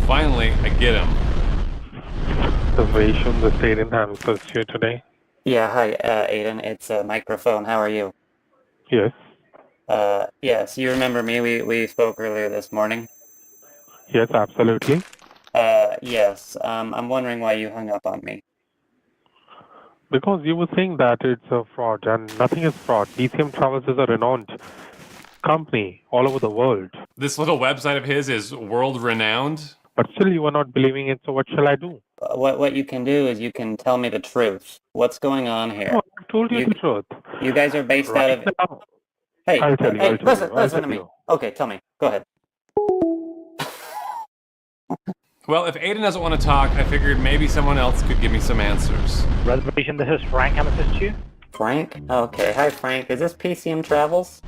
Finally, I get him. Reservation, the Aiden handles here today. Yeah, hi, Aiden. It's Microphone. How are you? Yes. Yes, you remember me. We spoke earlier this morning. Yes, absolutely. Yes. I'm wondering why you hung up on me. Because you were saying that it's a fraud, and nothing is fraud. PCM Travels is a renowned company all over the world. This little website of his is world-renowned? But still you are not believing it, so what shall I do? What you can do is you can tell me the truth. What's going on here? No, I told you the truth. You guys are based Right out of... now. Hey, I'll tell you, hey, I'll tell listen, you, I'll listen to tell me. you. Okay, tell me. Go ahead. Well, if Aiden doesn't want to talk, I figured maybe someone else could give me some answers. Reservation, this is Frank. Can I assist you? Frank? Okay. Hi, Frank. Is this PCM Travels?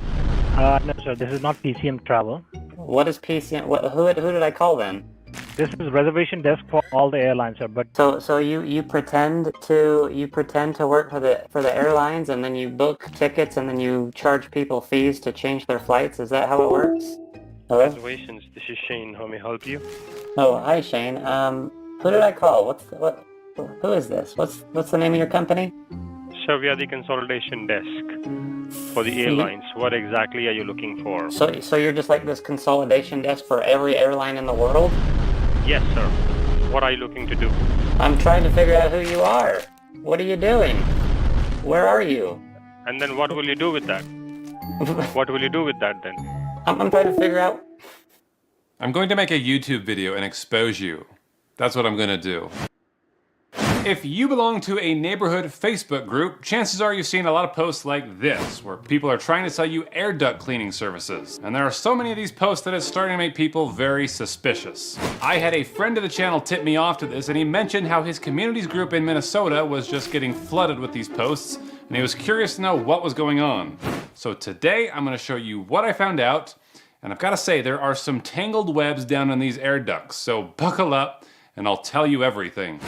No, sir. This is not PCM Travel. What is PCM? Who did I call then? This is reservation desk for all the airlines, sir. But so you pretend to work for the airlines, and then you book tickets, and then you charge people fees to change their flights. Is that how it works? Hello? Reservations. This is Shane. How may I help you? Oh, hi Shane. Who did I call? Who is this? What's the name of your company? So we are the consolidation desk for the airlines. What exactly are you looking for? So you're just like this consolidation desk for every airline in the world? Yes, sir. What are you looking to do? I'm trying to figure out who you are. What are you doing? Where are you? And then what will you do with that? What will you do with that then? I'm trying to figure out... I'm going to make a YouTube video and expose you. That's what I'm going to do. If you belong to a neighborhood Facebook group, chances are you've seen a lot of posts like this, where people are trying to sell you air duct cleaning services. And there are so many of these posts that it's starting to make people very suspicious. I had a friend of the channel tip me off to this, and he mentioned how his community's group in Minnesota was just getting flooded with these posts, and he was curious to know what was going on. So today I'm going to show you what I found out, and I've got to say there are some tangled webs down in these air ducts, so buckle up and I'll tell you everything.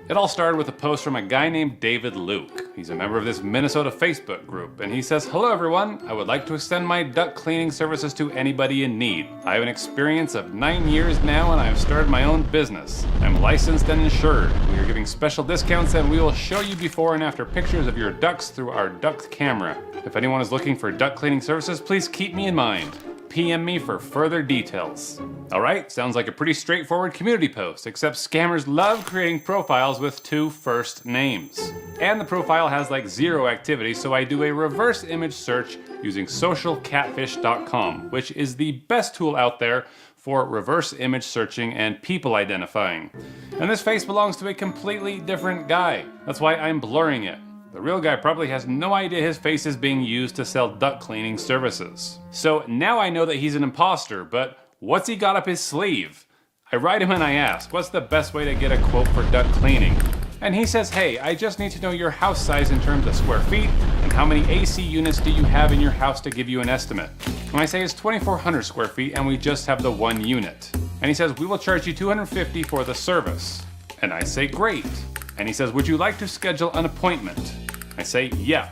It all started with a post from a guy named David Luke. He's a member of this Minnesota Facebook group, and he says, "Hello everyone, I would like to extend my duct cleaning services to anybody in need. I have an experience of 9 years now and I have started my own business. I'm licensed and insured. We are giving special discounts and we will show you before and after pictures of your ducts through our duct camera. If anyone is looking for duct cleaning services, please keep me in mind. PM me for further details." Alright, sounds like a pretty straightforward community post, except scammers love creating profiles with 2 first names. And the profile has like 0 activity, so I do a reverse image search using socialcatfish.com, which is the best tool out there for reverse image searching and people identifying. And this face belongs to a completely different guy. That's why I'm blurring it. The real guy probably has no idea his face is being used to sell duct cleaning services. So now I know that he's an imposter, but what's he got up his sleeve? I write him and I ask, what's the best way to get a quote for duct cleaning? And he says, hey, I just need to know your house size in terms of square feet, and how many AC units do you have in your house to give you an estimate? And I say it's 2,400 square feet and we just have the 1 unit. And he says, we will charge you $250 for the service. And I say, great. And he says, would you like to schedule an appointment? I say, yeah.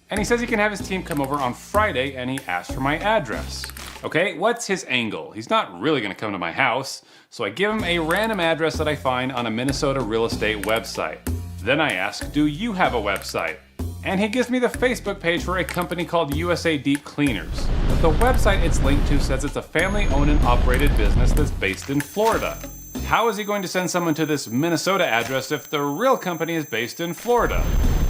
And he says he can have his team come over on Friday, and he asks for my address. Okay, what's his angle? He's not really gonna come to my house, so I give him a random address that I find on a Minnesota real estate website. Then I ask, do you have a website? And he gives me the Facebook page for a company called USA Deep Cleaners. But the website it's linked to says it's a family-owned and operated business that's based in Florida. How is he going to send someone to this Minnesota address if the real company is based in Florida?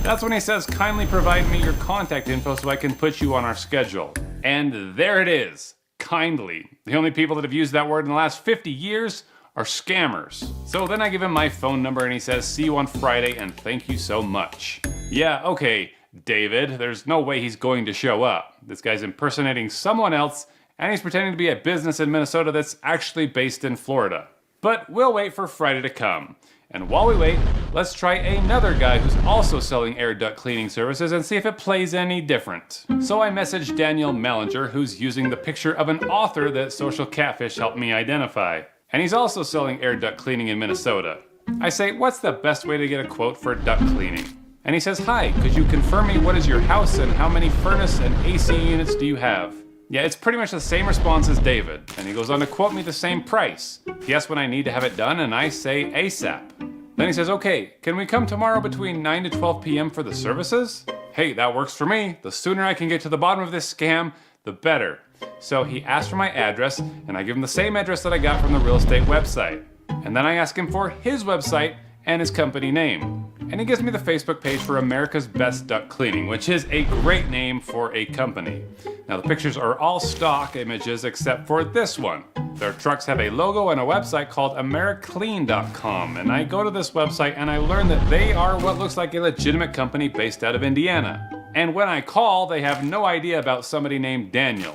That's when he says, kindly provide me your contact info so I can put you on our schedule. And there it is, kindly. The only people that have used that word in the last 50 years are scammers. So then I give him my phone number and he says, see you on Friday and thank you so much. Yeah, okay, David, there's no way he's going to show up. This guy's impersonating someone else and he's pretending to be a business in Minnesota that's actually based in Florida. But we'll wait for Friday to come. And while we wait, let's try another guy who's also selling air duct cleaning services and see if it plays any different. So I messaged Daniel Mellinger, who's using the picture of an author that Social Catfish helped me identify. And he's also selling air duct cleaning in Minnesota. I say, what's the best way to get a quote for duct cleaning? And he says, hi, could you confirm me what is your house and how many furnace and AC units do you have? Yeah, it's pretty much the same response as David, and he goes on to quote me the same price. He asks when I need to have it done, and I say ASAP. Then he says, okay, can we come tomorrow between 9 to 12 p.m. for the services? Hey, that works for me. The sooner I can get to the bottom of this scam, the better. So he asks for my address, and I give him the same address that I got from the real estate website. And then I ask him for his website and his company name. And he gives me the Facebook page for America's Best Duct Cleaning, which is a great name for a company. Now the pictures are all stock images except for this one. Their trucks have a logo and a website called americlean.com, and I go to this website and I learn that they are what looks like a legitimate company based out of Indiana. And when I call, they have no idea about somebody named Daniel.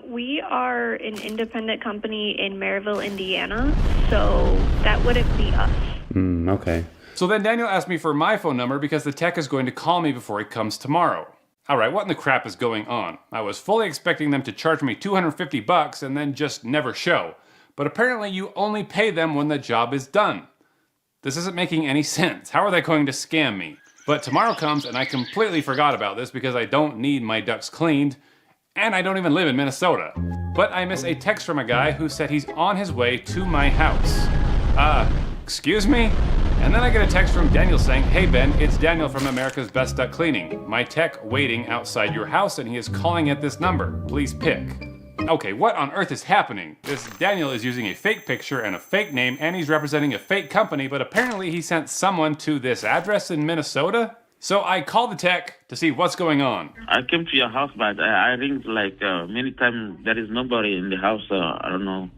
We are an independent company in Maryville, Indiana, so that wouldn't be us. Okay. So then Daniel asked me for my phone number because the tech is going to call me before he comes tomorrow. Alright, what in the crap is going on? I was fully expecting them to charge me $250 and then just never show. But apparently you only pay them when the job is done. This isn't making any sense. How are they going to scam me? But tomorrow comes and I completely forgot about this because I don't need my ducts cleaned, and I don't even live in Minnesota. But I miss a text from a guy who said he's on his way to my house. Excuse me? And then I get a text from Daniel saying, hey Ben, it's Daniel from America's Best Duct Cleaning. My tech waiting outside your house and he is calling at this number. Please pick. Okay, what on earth is happening? This Daniel is using a fake picture and a fake name and he's representing a fake company, but apparently he sent someone to this address in Minnesota? So I called the tech to see what's going on. I came to your house, but I ringed like many times. There is nobody in the house. I don't know.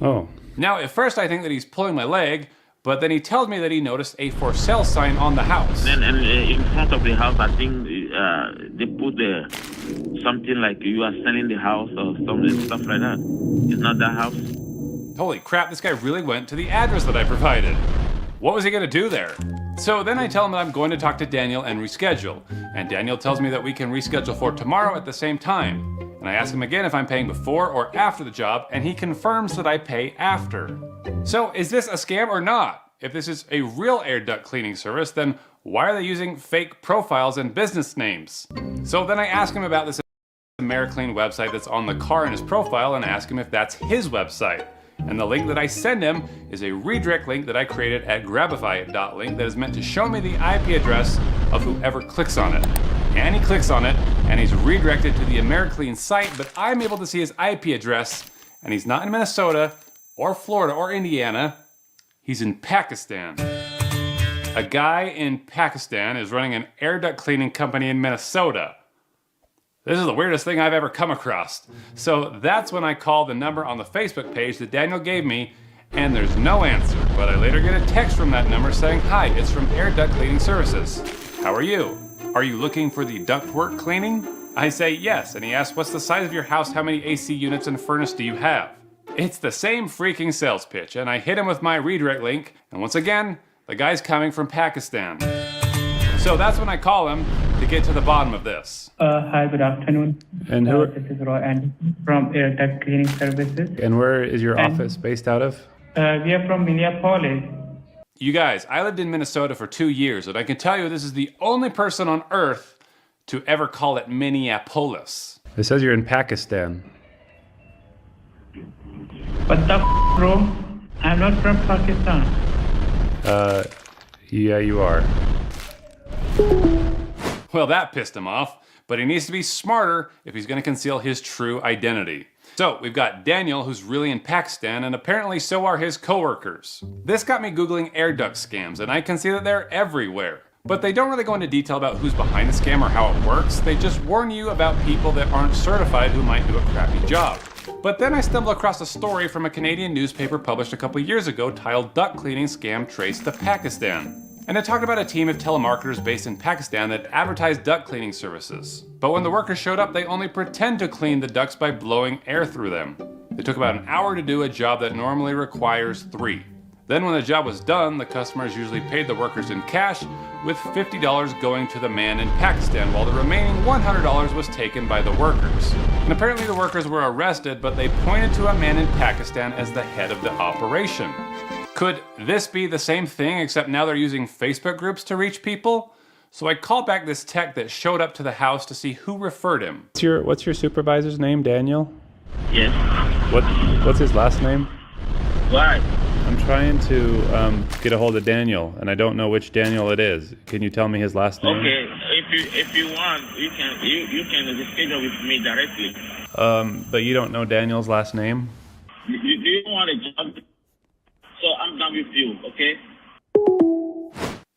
Oh. Now, at first I think that he's pulling my leg, but then he tells me that he noticed a for sale sign on the house. And in front of the house, I think they put something like you are selling the house or something, stuff like that. It's not that house. Holy crap, this guy really went to the address that I provided. What was he gonna do there? So then I tell him that I'm going to talk to Daniel and reschedule. And Daniel tells me that we can reschedule for tomorrow at the same time. And I ask him again if I'm paying before or after the job, and he confirms that I pay after. So is this a scam or not? If this is a real air duct cleaning service, then why are they using fake profiles and business names? So then I ask him about this AmeriClean website that's on the car in his profile and ask him if that's his website. And the link that I send him is a redirect link that I created at grabify.link that is meant to show me the IP address of whoever clicks on it. And he clicks on it, and he's redirected to the AmeriClean site, but I'm able to see his IP address, and he's not in Minnesota, or Florida, or Indiana. He's in Pakistan. A guy in Pakistan is running an air duct cleaning company in Minnesota. This is the weirdest thing I've ever come across. So that's when I call the number on the Facebook page that Daniel gave me, and there's no answer. But I later get a text from that number saying, "Hi, it's from Air Duct Cleaning Services. How are you? Are you looking for the ductwork cleaning?" I say yes, and he asks, "What's the size of your house? How many AC units and furnace do you have?" It's the same freaking sales pitch, and I hit him with my redirect link, and once again, the guy's coming from Pakistan. So that's when I call him to get to the bottom of this. Hi, good afternoon. And who? This is Roy Anderson from Air Duct Cleaning Services. And where is your office based out of? We are from Minneapolis. You guys, I lived in Minnesota for 2 years, and I can tell you this is the only person on earth to ever call it Minneapolis. It says you're in Pakistan. What the bro? I'm not from Pakistan. Yeah, you are. Well, that pissed him off, but he needs to be smarter if he's going to conceal his true identity. So we've got Daniel, who's really in Pakistan, and apparently so are his coworkers. This got me Googling air duct scams, and I can see that they're everywhere. But they don't really go into detail about who's behind the scam or how it works. They just warn you about people that aren't certified who might do a crappy job. But then I stumbled across a story from a Canadian newspaper published a couple years ago titled "Duct Cleaning Scam Traced to Pakistan." And it talked about a team of telemarketers based in Pakistan that advertised duct cleaning services. But when the workers showed up, they only pretend to clean the ducts by blowing air through them. It took about an hour to do a job that normally requires 3. Then when the job was done, the customers usually paid the workers in cash, with $50 going to the man in Pakistan, while the remaining $100 was taken by the workers. And apparently the workers were arrested, but they pointed to a man in Pakistan as the head of the operation. Could this be the same thing, except now they're using Facebook groups to reach people? So I called back this tech that showed up to the house to see who referred him. What's your supervisor's name, Daniel? Yes. What's his last name? Why? I'm trying to get a hold of Daniel, and I don't know which Daniel it is. Can you tell me his last name? Okay, if you want, you can schedule with me directly. But you don't know Daniel's last name? Do you want a job? So I'm done with you, okay?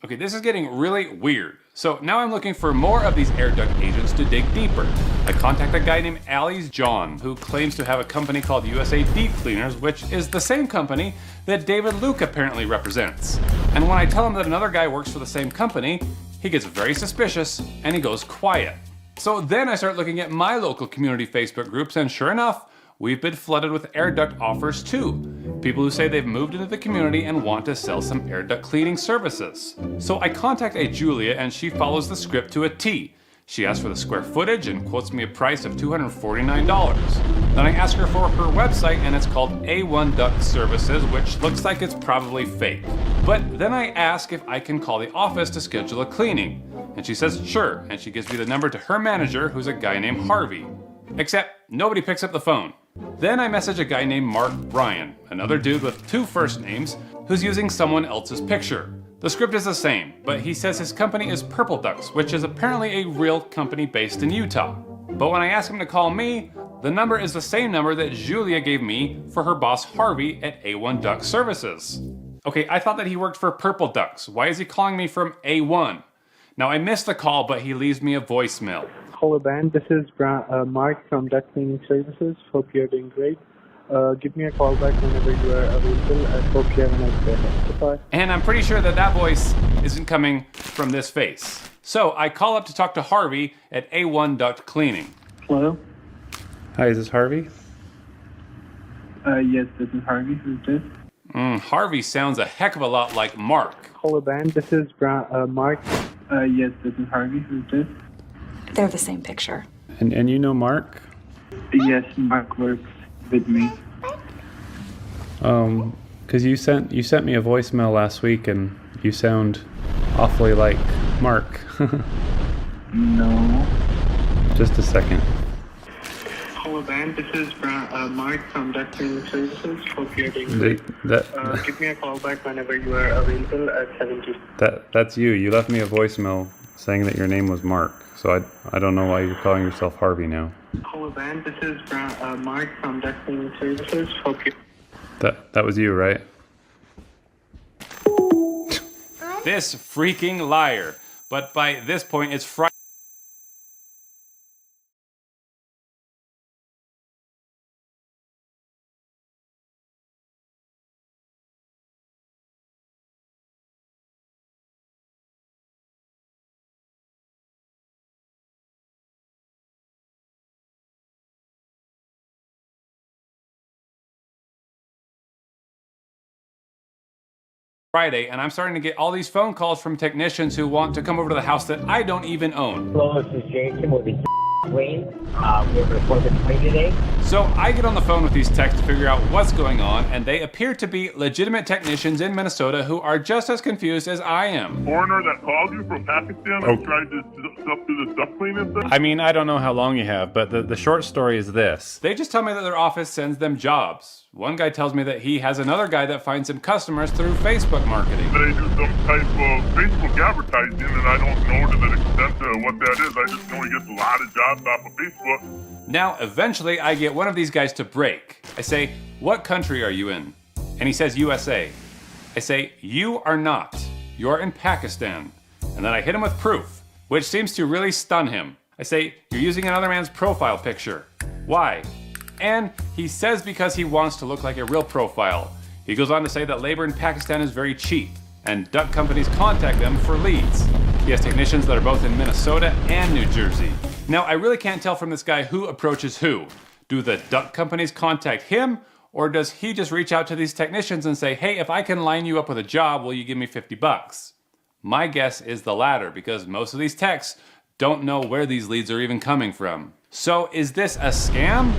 Okay, this is getting really weird. So now I'm looking for more of these air duct agents to dig deeper. I contact a guy named Allie's John, who claims to have a company called USA Deep Cleaners, which is the same company that David Luke apparently represents. And when I tell him that another guy works for the same company, he gets very suspicious and he goes quiet. So then I start looking at my local community Facebook groups, and sure enough, we've been flooded with air duct offers too. People who say they've moved into the community and want to sell some air duct cleaning services. So I contact a Julia, and she follows the script to a T. She asks for the square footage and quotes me a price of $249. Then I ask her for her website, and it's called A1 Duct Services, which looks like it's probably fake. But then I ask if I can call the office to schedule a cleaning. And she says sure, and she gives me the number to her manager, who's a guy named Harvey. Except nobody picks up the phone. Then I message a guy named Mark Bryan, another dude with 2 first names, who's using someone else's picture. The script is the same, but he says his company is Purple Ducks, which is apparently a real company based in Utah. But when I ask him to call me, the number is the same number that Julia gave me for her boss Harvey at A1 Duct Services. Okay, I thought that he worked for Purple Ducks. Why is he calling me from A1? Now I missed the call, but he leaves me a voicemail. Hello, Ben. This is Mark from Duct Cleaning Services. Hope you're doing great. Give me a call back whenever you are available. I hope you have a nice day. Goodbye. And I'm pretty sure that that voice isn't coming from this face. So I call up to talk to Harvey at A1 Duct Cleaning. Hello? Hi, is this Harvey? Yes, this is Harvey. Who's this? Harvey sounds a heck of a lot like Mark. Hello, Ben. This is Mark. Yes, this is Harvey. Who's this? They're the same picture. And you know Mark? Yes, Mark works with me. Because you sent me a voicemail last week and you sound awfully like Mark. No. Just a second. Hello, Ben. This is Mark from Duct Cleaning Services. Hope you're doing great. Give me a call back whenever you are available at 7:00. That's you. You left me a voicemail saying that your name was Mark. So I don't know why you're calling yourself Harvey now. Hello, Ben. This is Mark from Duct Cleaning Services. Hope you... That was you, right? This freaking liar. But by this point, it's Friday. And I'm starting to get all these phone calls from technicians who want to come over to the house that I don't even own. Hello, this is Jason with the Clean. We have an appointment clean today. So I get on the phone with these techs to figure out what's going on, and they appear to be legitimate technicians in Minnesota who are just as confused as I am. Foreigner that called you from Pakistan and tried to do the duct cleaning thing? I mean, I don't know how long you have, but the short story is this. They just tell me that their office sends them jobs. One guy tells me that he has another guy that finds him customers through Facebook marketing. They do some type of Facebook advertising, and I don't know to the extent of what that is. I just know he gets a lot of jobs off of Facebook. Now, eventually, I get one of these guys to break. I say, "What country are you in?" And he says, "USA." I say, "You are not. You're in Pakistan." And then I hit him with proof, which seems to really stun him. I say, "You're using another man's profile picture. Why?" And he says because he wants to look like a real profile. He goes on to say that labor in Pakistan is very cheap, and duct companies contact them for leads. He has technicians that are both in Minnesota and New Jersey. Now, I really can't tell from this guy who approaches who. Do the duct companies contact him, or does he just reach out to these technicians and say, "Hey, if I can line you up with a job, will you give me $50? My guess is the latter, because most of these techs don't know where these leads are even coming from. So is this a scam?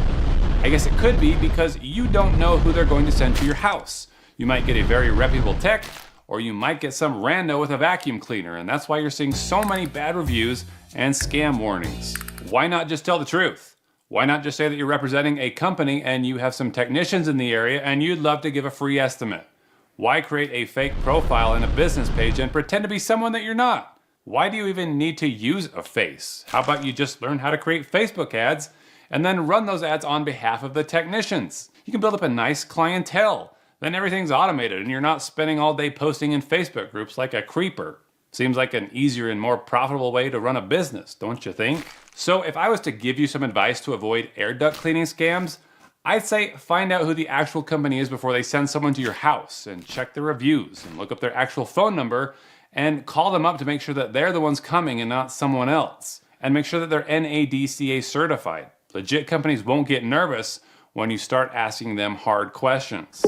I guess it could be, because you don't know who they're going to send to your house. You might get a very reputable tech, or you might get some rando with a vacuum cleaner, and that's why you're seeing so many bad reviews and scam warnings. Why not just tell the truth? Why not just say that you're representing a company and you have some technicians in the area and you'd love to give a free estimate? Why create a fake profile and a business page and pretend to be someone that you're not? Why do you even need to use a face? How about you just learn how to create Facebook ads and then run those ads on behalf of the technicians? You can build up a nice clientele. Then everything's automated and you're not spending all day posting in Facebook groups like a creeper. Seems like an easier and more profitable way to run a business, don't you think? So if I was to give you some advice to avoid air duct cleaning scams, I'd say find out who the actual company is before they send someone to your house, and check the reviews and look up their actual phone number and call them up to make sure that they're the ones coming and not someone else. And make sure that they're NADCA certified. Legit companies won't get nervous when you start asking them hard questions.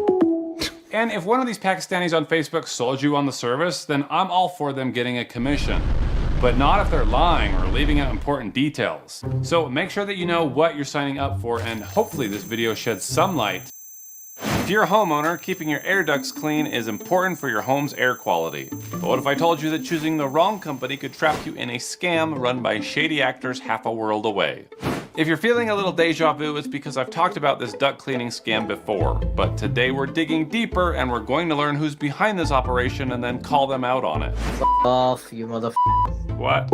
And if one of these Pakistanis on Facebook sold you on the service, then I'm all for them getting a commission. But not if they're lying or leaving out important details. So make sure that you know what you're signing up for, and hopefully this video sheds some light. If you're a homeowner, keeping your air ducts clean is important for your home's air quality. But what if I told you that choosing the wrong company could trap you in a scam run by shady actors half a world away? If you're feeling a little deja vu, it's because I've talked about this duct cleaning scam before. But today we're digging deeper and we're going to learn who's behind this operation and then call them out on it. F off, you mother. What?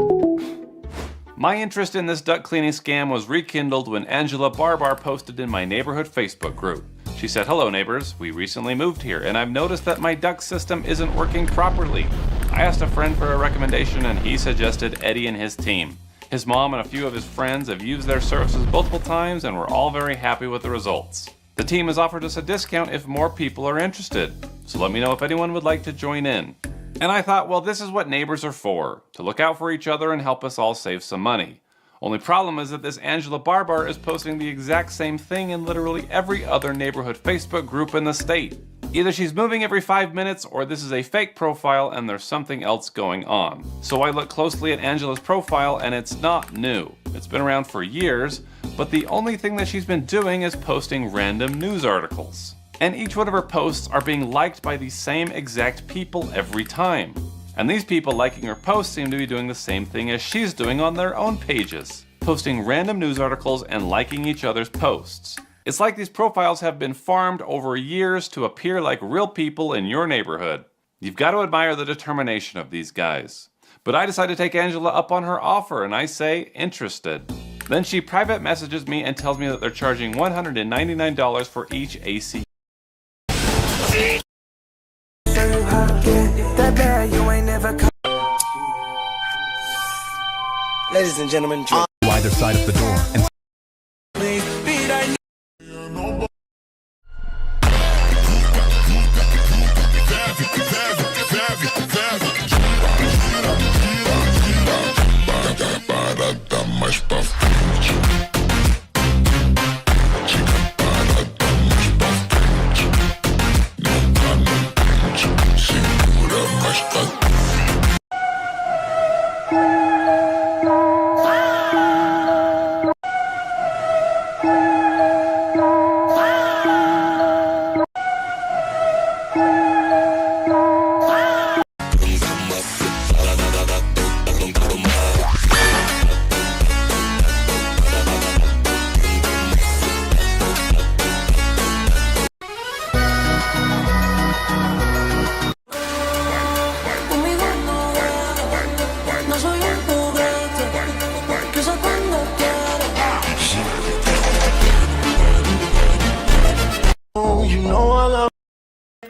My interest in this duct cleaning scam was rekindled when Angela Barbar posted in my neighborhood Facebook group. She said, "Hello neighbors, we recently moved here and I've noticed that my duct system isn't working properly. I asked a friend for a recommendation and he suggested Eddie and his team. His mom and a few of his friends have used their services multiple times and we're all very happy with the results. The team has offered us a discount if more people are interested, so let me know if anyone would like to join in. And I thought, well, this is what neighbors are for, to look out for each other and help us all save some money. Only problem is that this Angela Barbar is posting the exact same thing in literally every other neighborhood Facebook group in the state. Either she's moving every 5 minutes, or this is a fake profile and there's something else going on. So I look closely at Angela's profile and it's not new. It's been around for years, but the only thing that she's been doing is posting random news articles. And each one of her posts are being liked by the same exact people every time. And these people liking her posts seem to be doing the same thing as she's doing on their own pages, posting random news articles and liking each other's posts. It's like these profiles have been farmed over years to appear like real people in your neighborhood. You've got to admire the determination of these guys. But I decided to take Angela up on her offer and I say, interested. Then she private messages me and tells me that they're charging $199 for each AC. Ladies and gentlemen, Either side of the door and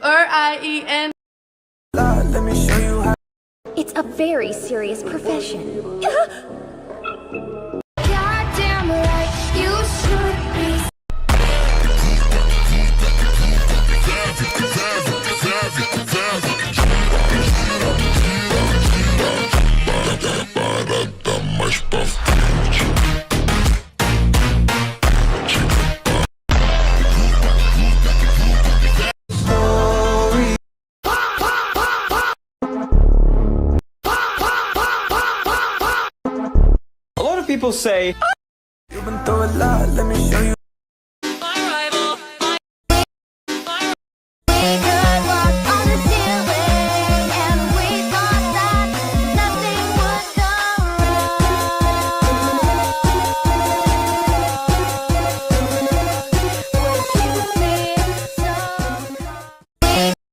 R-I-E-N. let me show you how. It's a very serious profession. Goddamn right, you should be. People say, You've been through a lot, let me show you.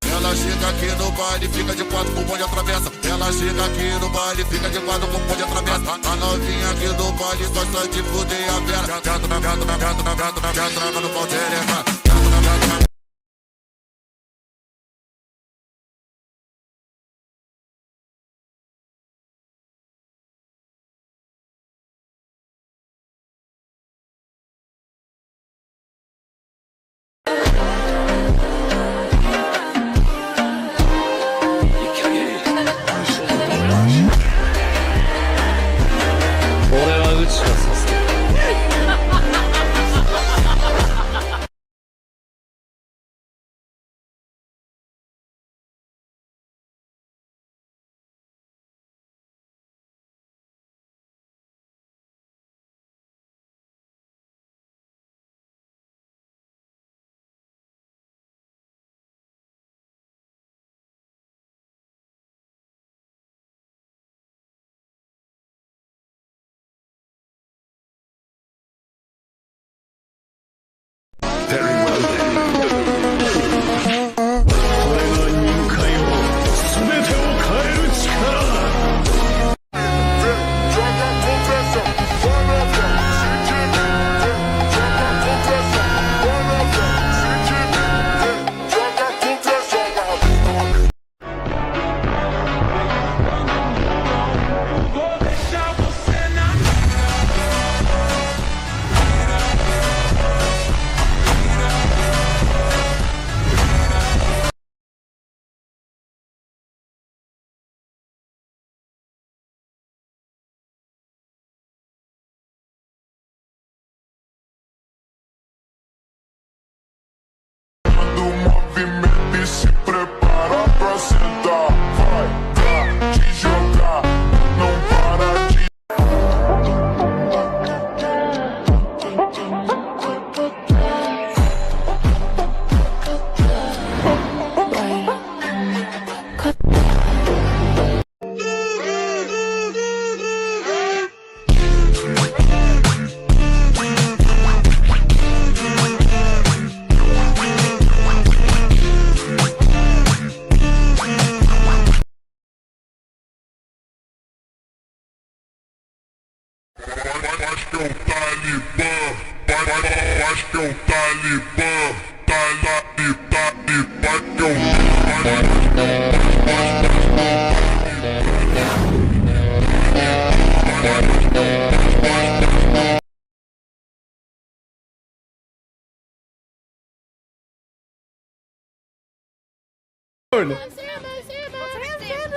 Ela chega aqui no baile, fica de quatro com o bonde atravessa. Ela chega aqui no baile, fica de quatro com o bonde atravessa. A novinha aqui do baile gosta de fuder a vera. Gato na gato na gato na gato na gato na no pau de e se prepara pra sentar. Vai te jogar, não para de. Acho que é o Talibã, acho que é o Talibã, Talibã que é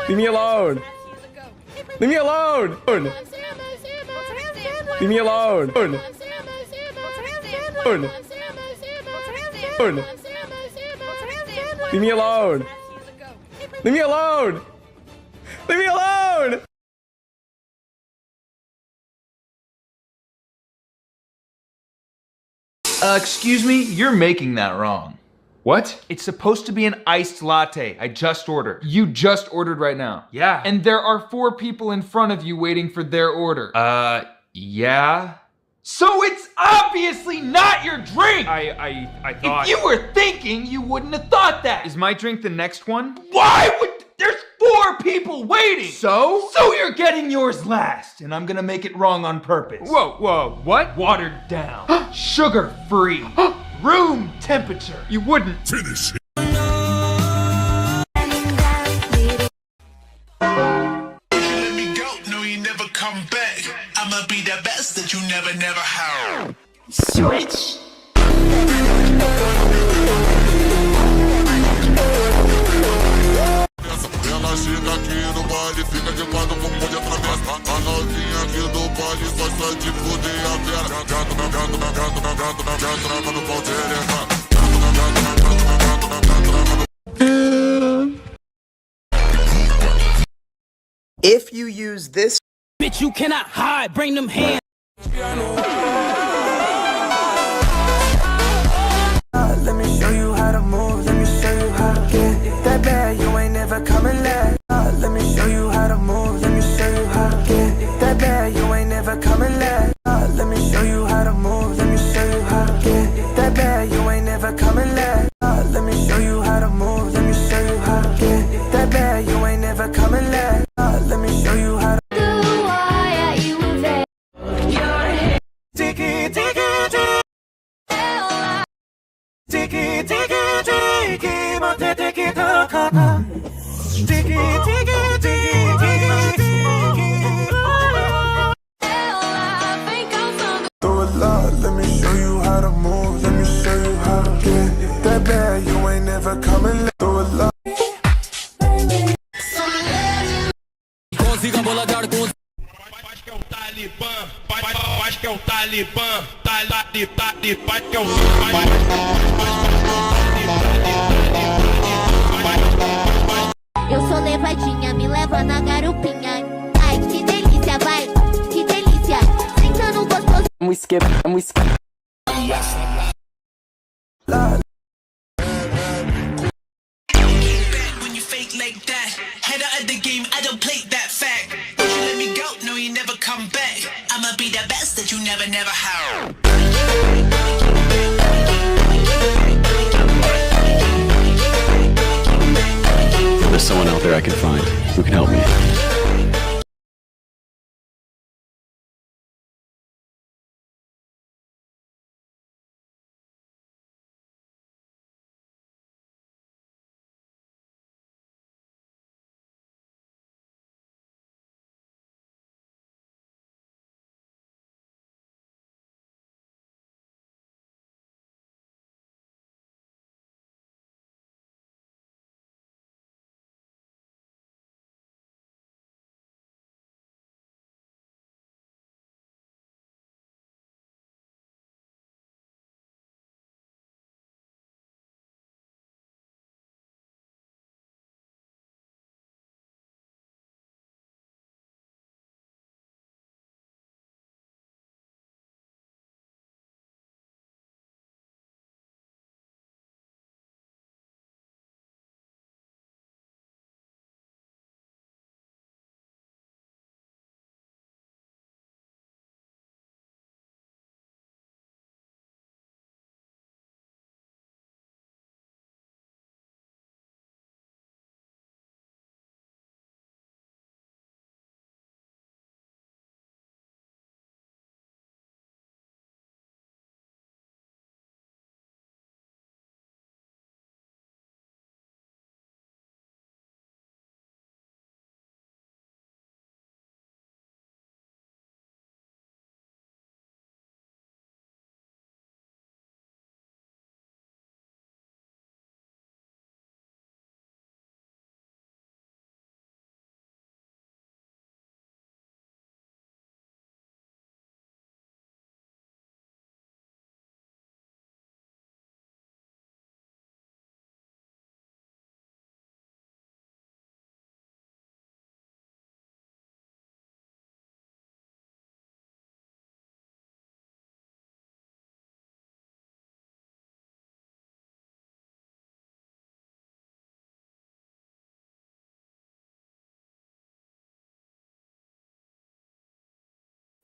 Leave me alone. Leave me alone. Leave me alone. Leave me alone. Leave me alone. Leave me alone. Excuse me, you're making that wrong. What? It's supposed to be an iced latte. I just ordered. You just ordered right now. Yeah. And there are 4 people in front of you waiting for their order. Yeah. So it's obviously not your drink! I thought. If you were thinking, you wouldn't have thought that. Is my drink the next one? Why would... There's 4 people waiting! So you're getting yours last, and I'm gonna make it wrong on purpose. Whoa, what? Watered down. Sugar-free. Room temperature. You wouldn't. Finish it. Let me go, no you never come back. I'ma be the best that you never had. Switch. Ela chega aqui no baile, fica de quatro com um monte de atravessa. A novinha aqui do baile só sai de fuder a vera. Gato na gato na gato na gato na gato na mano pau tereca. Gato na gato na gato na gato na gato na mano. If you use this, bitch, you cannot hide. Bring them hands. Let me show you how to move. Let me show you how to get that bad. You ain't never coming last. Let me show you how to move. Let me show you how to get that bad. You ain't never coming last. Let me show you how to move. Let me show you how to get that bad. You ain't never coming last. Let me show you how to move. Let me show you how to get that bad. You ain't never coming last. Let me show you how to. Throw a lot, let me show you how to move. Let me show you how to get that bad. You ain't never coming late. Throw a lot. Acho que é o Talibã, acho que é o Talibã, acho que é o Eu sou levadinha, me leva na garupinha. Ai, que delícia, vai, que delícia. Sentando gostoso. And we skip. When you fake like that, head out of the game, I don't play that fact. Don't you let me go, no you never come back. I'ma be the best that you never had. There's someone out there I can find who can help me.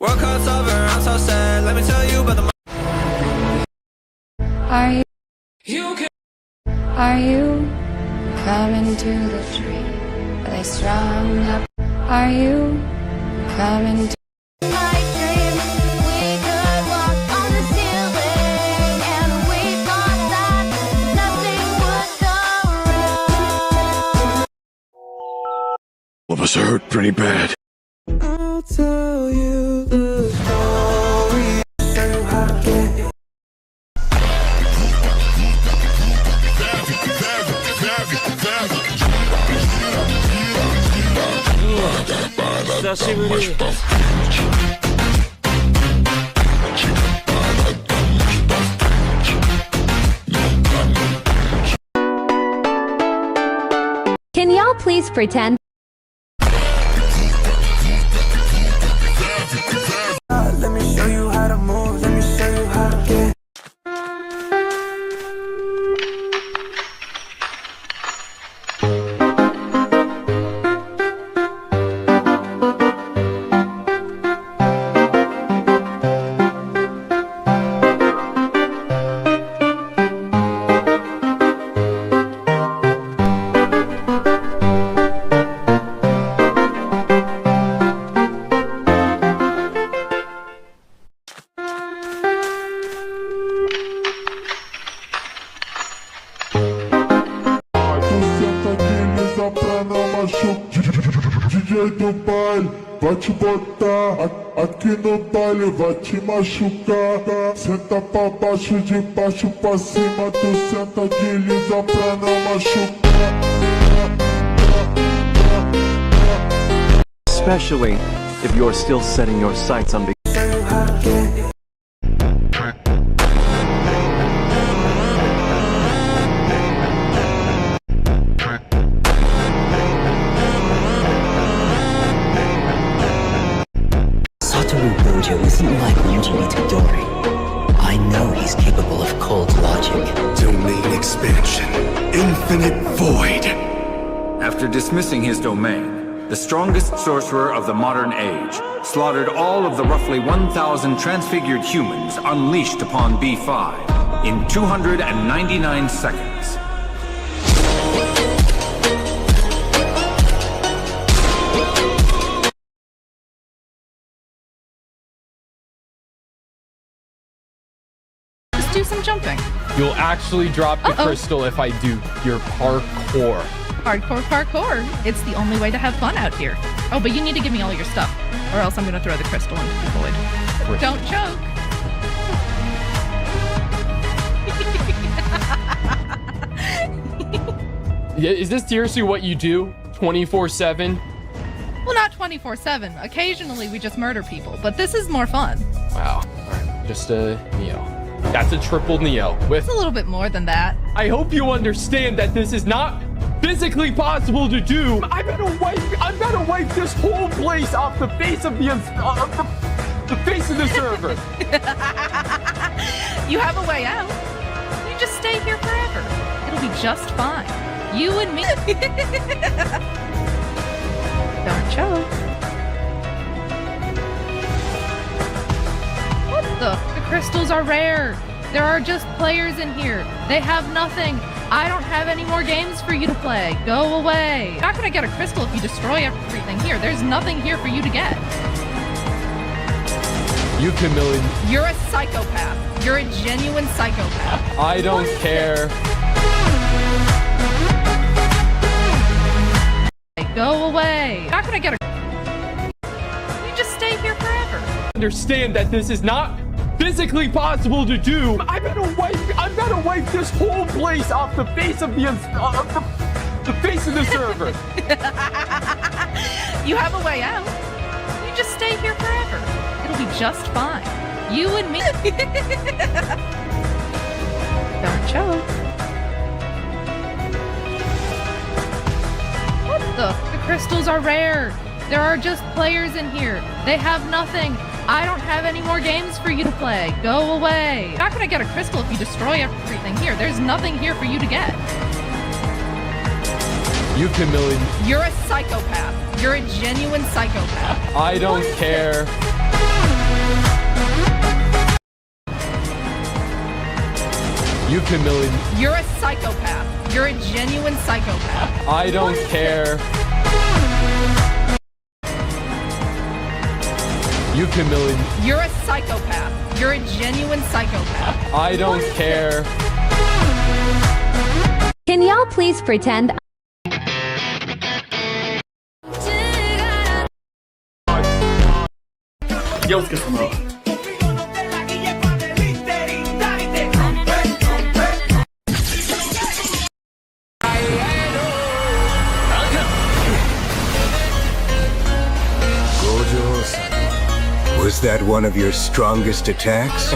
World Cup's over, I'm so sad. Let me tell you about the. Are you coming to the tree? Are they strung up? Are you coming to I dream we could walk on the ceiling, and we thought that nothing would go wrong. All of us are hurt pretty bad. I'll tell you the story. Show you how to get it. Can y'all please pretend? Let me show you how to move. Let me show you how to get. DJ do baile vai te botar aqui no baile, vai te machucar. Senta pra baixo, de baixo pra cima, tu senta de lisa pra não machucar. Especially if you're still setting your sights on Satoru Gojo isn't like Yuji Itadori. I know he's capable of cold logic. Domain expansion. Infinite void. After dismissing his domain, the strongest sorcerer of the modern age slaughtered all of the roughly 1,000 transfigured humans unleashed upon B5 in 299 seconds. Do some jumping. You'll actually drop the crystal if I do your parkour. Hardcore parkour. It's the only way to have fun out here. Oh, but you need to give me all your stuff, or else I'm gonna throw the crystal into the void. Don't choke. Yeah, is this seriously what you do? 24/7? Well, not 24/7. Occasionally we just murder people, but this is more fun. Wow. Alright, just a Neo. That's a triple Neo. With It's a little bit more than that. I hope you understand that this is not physically possible to do. I'm gonna wipe this whole place off the face of the face of the server. You have a way out. You just stay here forever. It'll be just fine. You and me. Don't choke. What the? The crystals are rare. There are just players in here. They have nothing. I don't have any more games for you to play. Go away. You're not gonna get a crystal if you destroy everything here. There's nothing here for you to get. You Camille. You're a psychopath. You're a genuine psychopath. I don't care. Go away. You're not gonna get a... You just stay here forever. Understand that this is not physically possible to do. I'm gonna wipe this whole place off the face of the face of the server. You have a way out. You just stay here forever. It'll be just fine. You and me. Don't choke. What the? The crystals are rare. There are just players in here. They have nothing. I don't have any more games for you to play. Go away. You're not gonna get a crystal if you destroy everything here. There's nothing here for you to get. You Camille. You're a psychopath. You're a genuine psychopath. I don't care. You can million. You're a psychopath. You're a genuine psychopath. I don't care. You can million. You're a psychopath. You're a genuine psychopath. I don't care. Can y'all please pretend? Let's get some up. Was that one of your strongest attacks?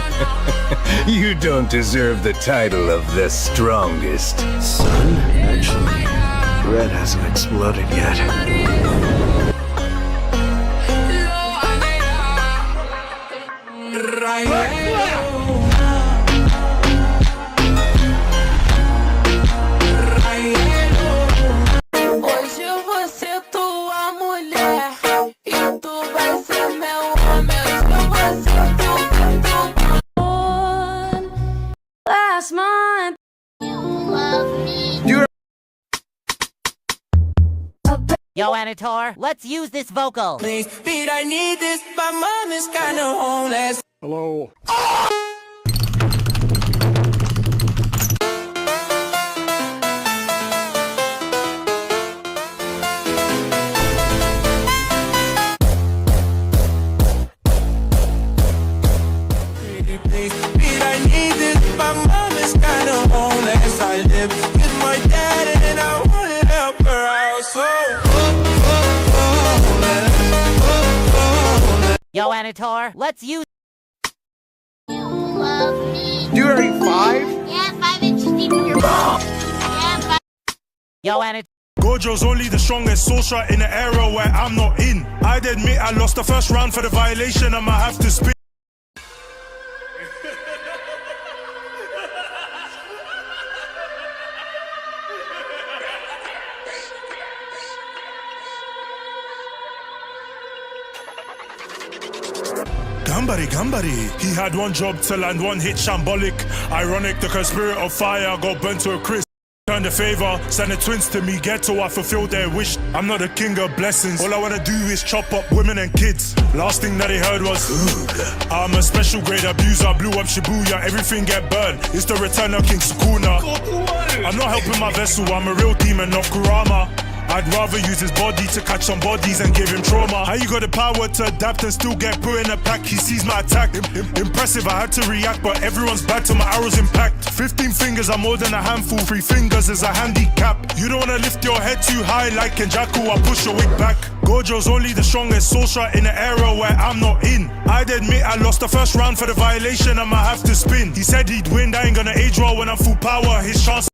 You don't deserve the title of the strongest. Son, actually, Red hasn't exploded yet. Hoje eu vou ser tua mulher e tu vai ser meu homem. Eu vou ser Last month. Yo, Anator, let's use this vocal. Please, Pete, I need this. My mom is kinda homeless. Hello. Please, Pete, I need this. My mom is kinda homeless. I live with my dad and I wanna help her out. So, Yo, Anator, let's use. Dude, are you 5? Yeah, 5 inches deep in your ball. Yeah, 5. Yo, Anator. Gojo's only the strongest soul shot in the era where I'm not in. I'd admit I lost the first round for the violation, I'ma have to spin. Gambari. He had one job to land one hit shambolic. Ironic, the spirit of fire got burnt to a crisp. Turn the favor, send the twins to me, get to I fulfill their wish. I'm not a king of blessings, all I wanna do is chop up women and kids. Last thing that they heard was I'm a special grade abuser, blew up Shibuya, everything get burned. It's the return of King Sukuna. I'm not helping my vessel, I'm a real demon, not Kurama. I'd rather use his body to catch some bodies and give him trauma. How you got the power to adapt and still get put in a pack? He sees my attack. Impressive, I had to react, but everyone's back to my arrows impact. 15 fingers are more than a handful, 3 fingers is a handicap. You don't wanna lift your head too high like Kenjaku, I push your wig back. Gojo's only the strongest soul shot in the era where I'm not in. I'd admit I lost the first round for the violation, I'ma have to spin. He said he'd win, I ain't gonna age well when I'm full power. His chance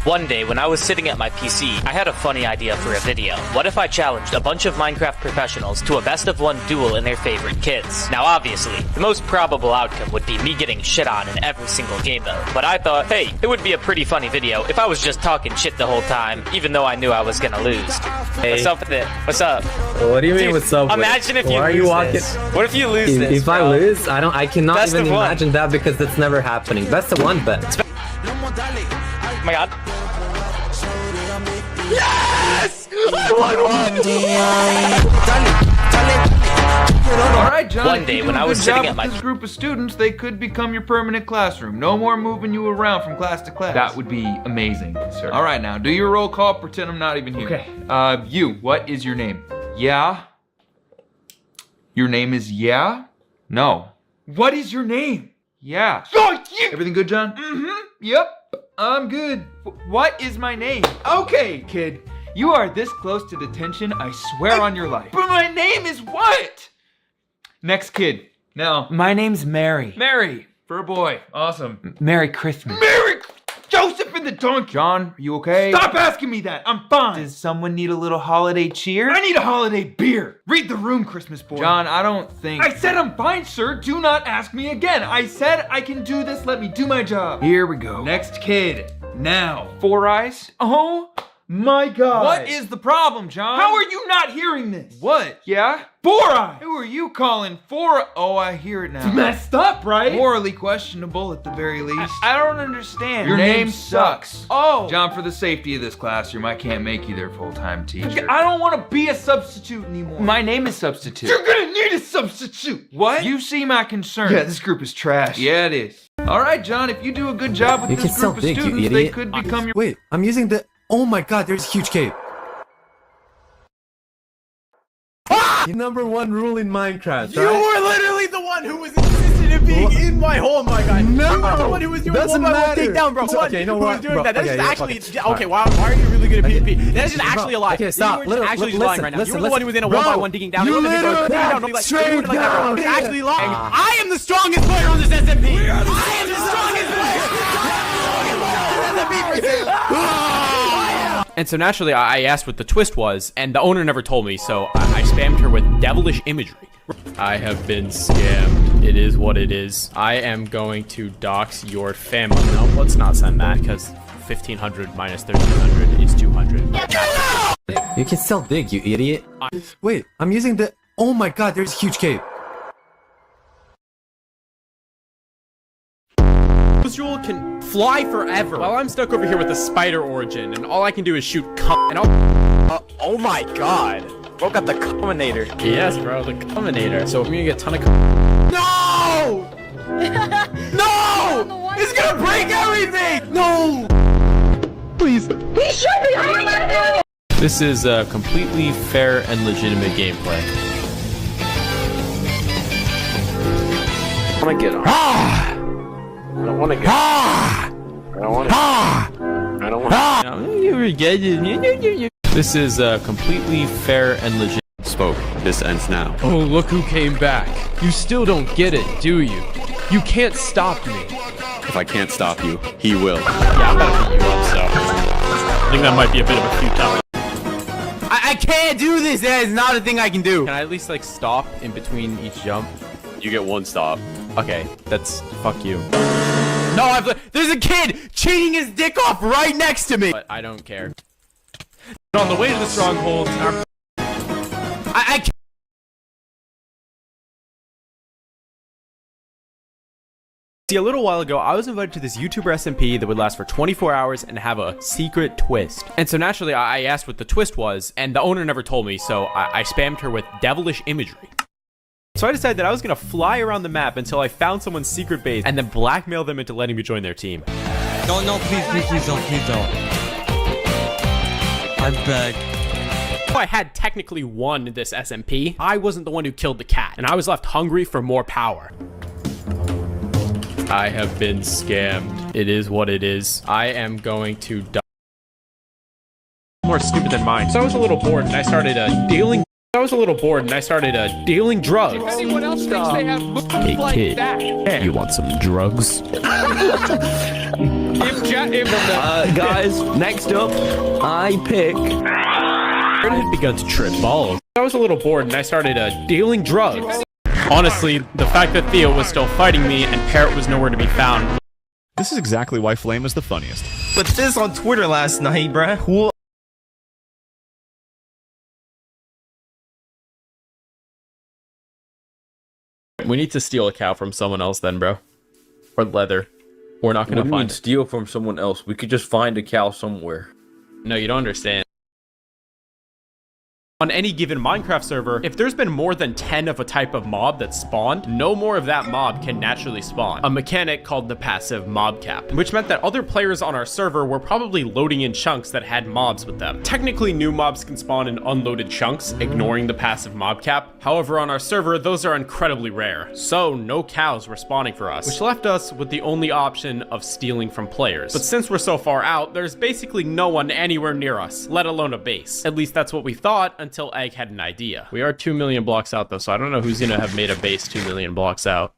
One day, when I was sitting at my PC, I had a funny idea for a video. What if I challenged a bunch of Minecraft professionals to a best-of-1 duel in their favorite kits? Now, obviously, the most probable outcome would be me getting shit on in every single game mode. But I thought, hey, it would be a pretty funny video if I was just talking shit the whole time, even though I knew I was gonna lose. Hey. What's up with it? What's up? What do you mean, Dude, what's up with imagine if Why you are lose you walking? this. What if you lose this, If I bro? lose, I cannot Best even of one. imagine that because it's never happening. Best of 1 bet. Oh my god. Yes! Alright, John, One if day you do when a I was good sitting job at my with this group of students, they could become your permanent classroom. No more moving you around from class to class. That would be amazing, sir. Alright, now, do your roll call, pretend I'm not even here. Okay. You, what is your name? Yeah? Your name is Yeah? No. What is your name? Yeah. Everything good, John? Mm-hmm. Yep. I'm good. What is my name? Okay, kid. You are this close to detention, I swear on your life. But my name is what? Next kid. Now, my name's Mary. Mary. For a boy. Awesome. Merry Christmas. Joseph and the donkey. John, are you okay? Stop asking me that. I'm fine. Does someone need a little holiday cheer? I need a holiday beer. Read the room, Christmas boy. John, I don't think... I said I'm fine, sir. Do not ask me again. I said I can do this. Let me do my job. Here we go. Next kid. Now. 4 eyes. Oh my God. What is the problem, John? How are you not hearing this? What? Yeah? 4 eyes. Who are you calling 4? Oh, I hear it now. It's messed up, right? Morally questionable at the very least. I don't understand. Your name sucks. Oh. John, for the safety of this classroom, I can't make you their full-time teacher. I don't want to be a substitute anymore. My name is Substitute. You're gonna need a substitute. What? You see my concern. Yeah, this group is trash. Yeah, it is. All right, John, if you do a good job with this group of students, they could become your... Wait, I'm using the... Oh my God, there's a huge cave. The #1 rule in Minecraft, You were literally the one who was insistent in being in my hole, oh my god. No! You were the one who was doing Doesn't 1x1 takedown, bro. Okay, you know who what? was doing Bro, that. That okay, is yeah, actually... fuck Okay, wow, why are you really good at PvP? That is just actually a lie. Okay, stop. You were actually lying right now. You were the one who was in a 1x1 digging down. You were literally straight down. It's actually lying. I am the strongest player on this SMP. I am the strongest player. And so naturally, I asked what the twist was, and the owner never told me, so I spammed her with devilish imagery. I have been scammed. It is what it is. I am going to dox your family. No, let's not send that, because 1,500 minus 1,300 is 200. You can still dig, you idiot. Wait, I'm using the... Oh my God, there's a huge cave. This jewel can fly forever while I'm stuck over here with the spider origin, and all I can do is shoot and I'll... oh my god. Bro got the Combinator. Yes, bro, the Combinator. So I'm gonna get a ton of No! No! It's gonna break everything! No! Please. He should be hiding. This is a completely fair and legitimate gameplay. I wanna get on. I don't wanna get I don't wanna I don't wanna This is a completely fair and legit. Spoke. This ends now. Oh, look who came back. You still don't get it, do you? You can't stop me. If I can't stop you, he will. Yeah, I'm gonna beat you up, so I think that might be a bit of a futile. I can't do this! That is not a thing I can do! Can I at least like stop in between each jump? You get 1 stop. Okay, that's fuck you. No, there's a kid cheating his dick off right next to me! But I don't care. On the way to the stronghold, I can't. See, a little while ago, I was invited to this YouTuber SMP that would last for 24 hours and have a secret twist. And so naturally, I asked what the twist was, and the owner never told me, so I spammed her with devilish imagery. So I decided that I was gonna fly around the map until I found someone's secret base and then blackmail them into letting me join their team. No, please don't. I beg. I had technically won this SMP. I wasn't the one who killed the cat, and I was left hungry for more power. I have been scammed. It is what it is. I am going to die. More stupid than mine. So I was a little bored, and I started dealing drugs. If anyone else thinks they have moves Hey like kid, that. you want some drugs? Keep chatting. Guys, next up, I pick. I had begun to trip balls. I was a little bored and I started dealing drugs. Honestly, the fact that Theo was still fighting me and Parrot was nowhere to be found. This is exactly why Flame is the funniest. But this on Twitter last night, bruh. We need to steal a cow from someone else then, bro. Or leather. We're not gonna find it. Steal from someone else. We could just find a cow somewhere. No, you don't understand. On any given Minecraft server, if there's been more than 10 of a type of mob that spawned, no more of that mob can naturally spawn. A mechanic called the passive mob cap, which meant that other players on our server were probably loading in chunks that had mobs with them. Technically, new mobs can spawn in unloaded chunks, ignoring the passive mob cap. However, on our server, those are incredibly rare. So no cows were spawning for us, which left us with the only option of stealing from players. But since we're so far out, there's basically no one anywhere near us, let alone a base. At least that's what we thought until Egg had an idea. We are 2 million blocks out though, so I don't know who's gonna have made a base 2 million blocks out.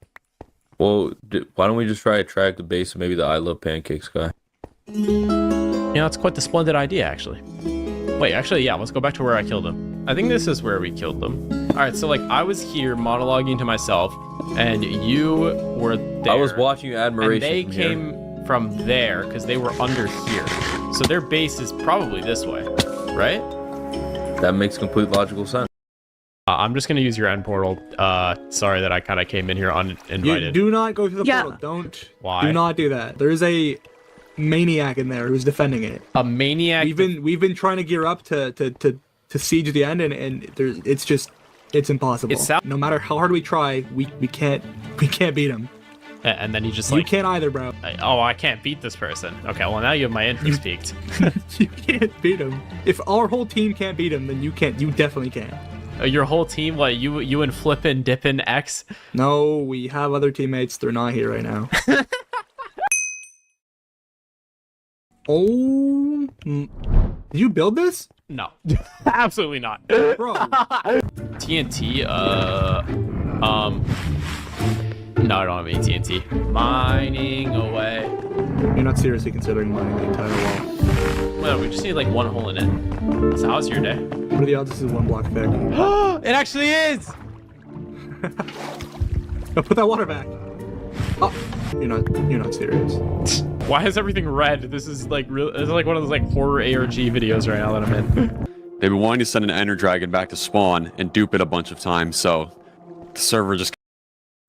Well, why don't we just try to track the base of maybe the I Love Pancakes guy? Yeah, it's quite the splendid idea, actually. Wait, actually, yeah, let's go back to where I killed him. I think this is where we killed them. All right, so like I was here monologuing to myself, and you were there. I was watching admiration. And they came from there because they were under here. So their base is probably this way, right? That makes complete logical sense. I'm just gonna use your end portal. Sorry that I kind of came in here uninvited. You do not go through the portal. Don't. Why? Do not do that. There is a maniac in there who's defending it. A maniac. We've been trying to gear up to siege the end, and it's impossible. No matter how hard we try, we can't beat him. And then he just you can't either, bro. Oh, I can't beat this person. Okay, well now you have my interest peaked. You can't beat him. If our whole team can't beat him, then you can't. You definitely can. Your whole team? What, you and Flippin', Dippin', X? No, we have other teammates. They're not here right now. Oh, did you build this? No, absolutely not, bro. TNT. No, I don't have any TNT. Mining away. You're not seriously considering mining the entire wall. Well, we just need like one hole in it. So how's your day? What are the odds this is one block effect? It actually is! Now put that water back. Oh, you're not serious. Why is everything red? This is like real. This is like one of those like horror ARG videos right now that I'm in. They've been wanting to send an Ender Dragon back to spawn and dupe it a bunch of times, so the server just.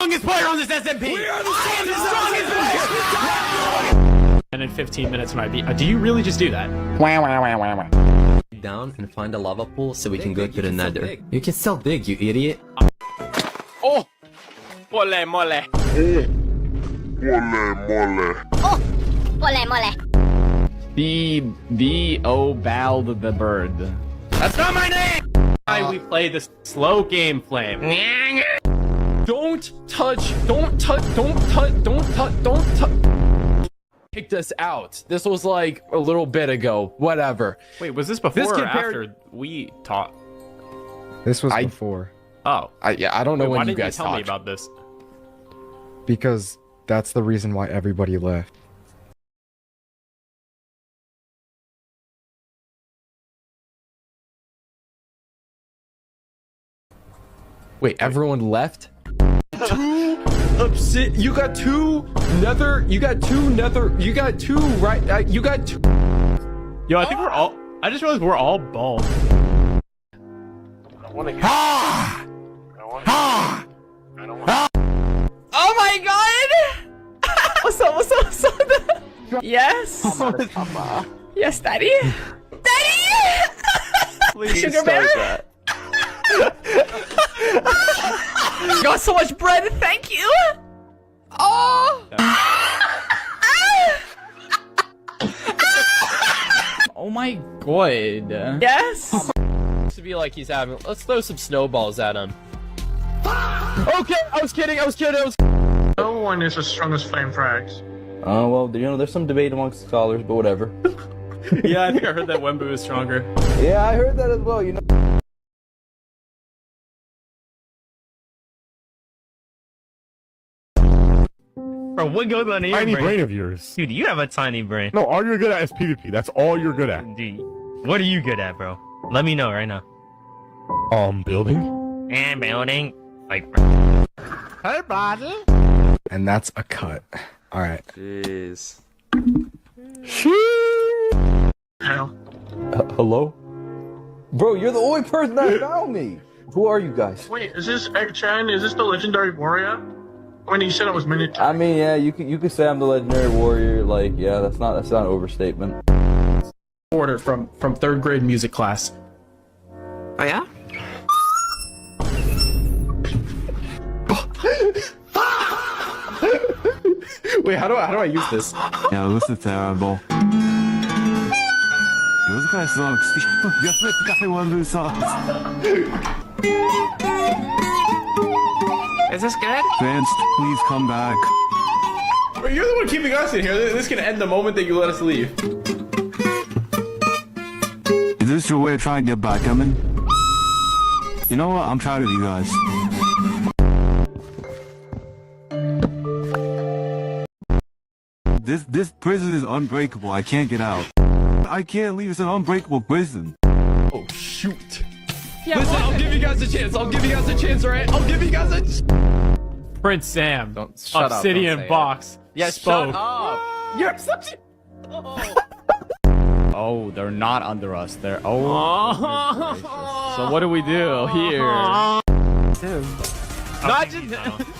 Strongest player on this SMP! We are the strongest player! And in 15 minutes when I beat. Do you really just do that? Down and find a lava pool so we can go to the nether. You can still dig, you idiot. Oh! Mole, mole. Oh! Mole, mole. The Obald the bird. That's not my name! We play this slow game, Flame. Don't touch. Kicked us out. This was like a little bit ago. Whatever. Wait, was this before or after we taught? This was before. Oh. I don't know when you Why didn't guys you tell me about this? Because that's the reason why everybody left. Wait, everyone left? You got two nether. You got two nether. You got two right. You got two. Yo, I think we're all. I just realized we're all bald. I don't want to get. I don't want to. Oh my god! What's up? Yes? Yes, daddy? Daddy! Please Sugar bear? Got so much bread, thank you! Oh! Oh my god. Yes? To be like he's having. Let's throw some snowballs at him. Okay, I was kidding. No one is as strong as Flame Frags. Oh, well, there's some debate amongst scholars, but whatever. Yeah, I think I heard that Wembu is stronger. Yeah, I heard that as well, Bro, Bro, what goes on in your tiny brain? brain of yours. Dude, you have a tiny brain. No, all you're good at is PvP. That's all you're good at. Dude, what are you good at, bro? Let me know right now. Building. And building. Like, Hey, buddy. And that's a cut. All right. Jeez. Hello? Bro, you're the only person that found me. Who are you guys? Wait, is this Egg-chan? Is this the legendary warrior? When you said it was Minute. I mean, yeah, you can say I'm the legendary warrior. Like, yeah, that's not an overstatement. Order from 3rd grade music class. Oh yeah? Wait, how do I use this? Yeah, this is terrible. This guy sucks. This guy one who sucks. is this good? Fans, please come back. Bro, you're the one keeping us in here. This can end the moment that you let us leave. Is this your way of trying to get back at me? You know what? I'm proud of you guys. This prison is unbreakable. I can't get out. I can't leave. It's an unbreakable prison. Oh, shoot. Yeah, listen, I'll give you guys a chance. I'll give you guys a chance, alright? I'll give you guys a... Prince Sam, shut up, Obsidian don't say Box, Yeah, spoke. shut up. You're such a... Oh, they're not under us. They're... Oh. So what do we do here? Not just...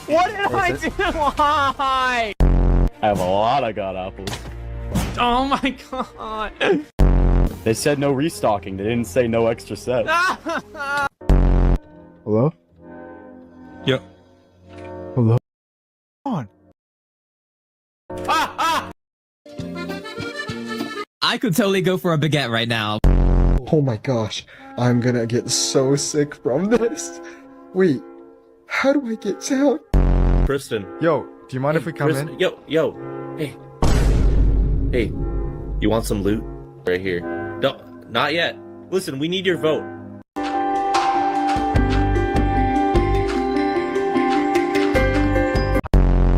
What did I do? Why? I have a lot of god apples. Oh my god. They said no restocking. They didn't say no extra sets. Hello? Yep. Hello? On. I could totally go for a baguette right now. Oh my gosh. I'm gonna get so sick from this. Wait. How do I get down? Kristen. Yo, do you mind if we come in? Yo. Hey. Hey. You want some loot? Right here. No, not yet. Listen, we need your vote.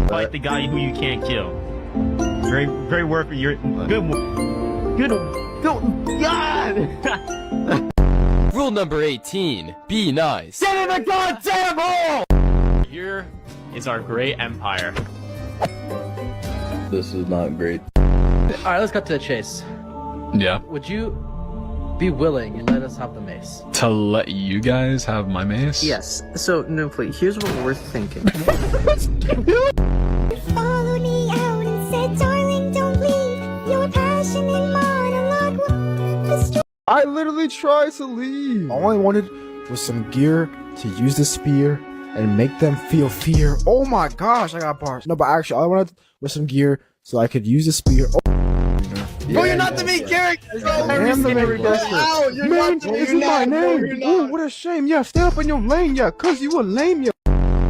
Fight the guy who you can't kill. Very worth your good God! Rule number 18. Be nice. Get in the goddamn hole! Here is our great empire. This is not great. Alright, let's cut to the chase. Yeah. Would you be willing to let us have the mace? To let you guys have my mace? Yes. So, no, please. Here's what we're thinking. Followed me out and said, darling, don't leave. Your passionate monologue will destroy. I literally tried to leave. All I wanted was some gear to use the spear and make them feel fear. Oh my gosh, I got bars. No, but actually, all I wanted was some gear so I could use the spear. Oh. Bro, you're not the main character! I am the main character. Man, this is my name. Oh, what a shame. Yeah, stay up in your lane, yeah, cause you were lame, yeah.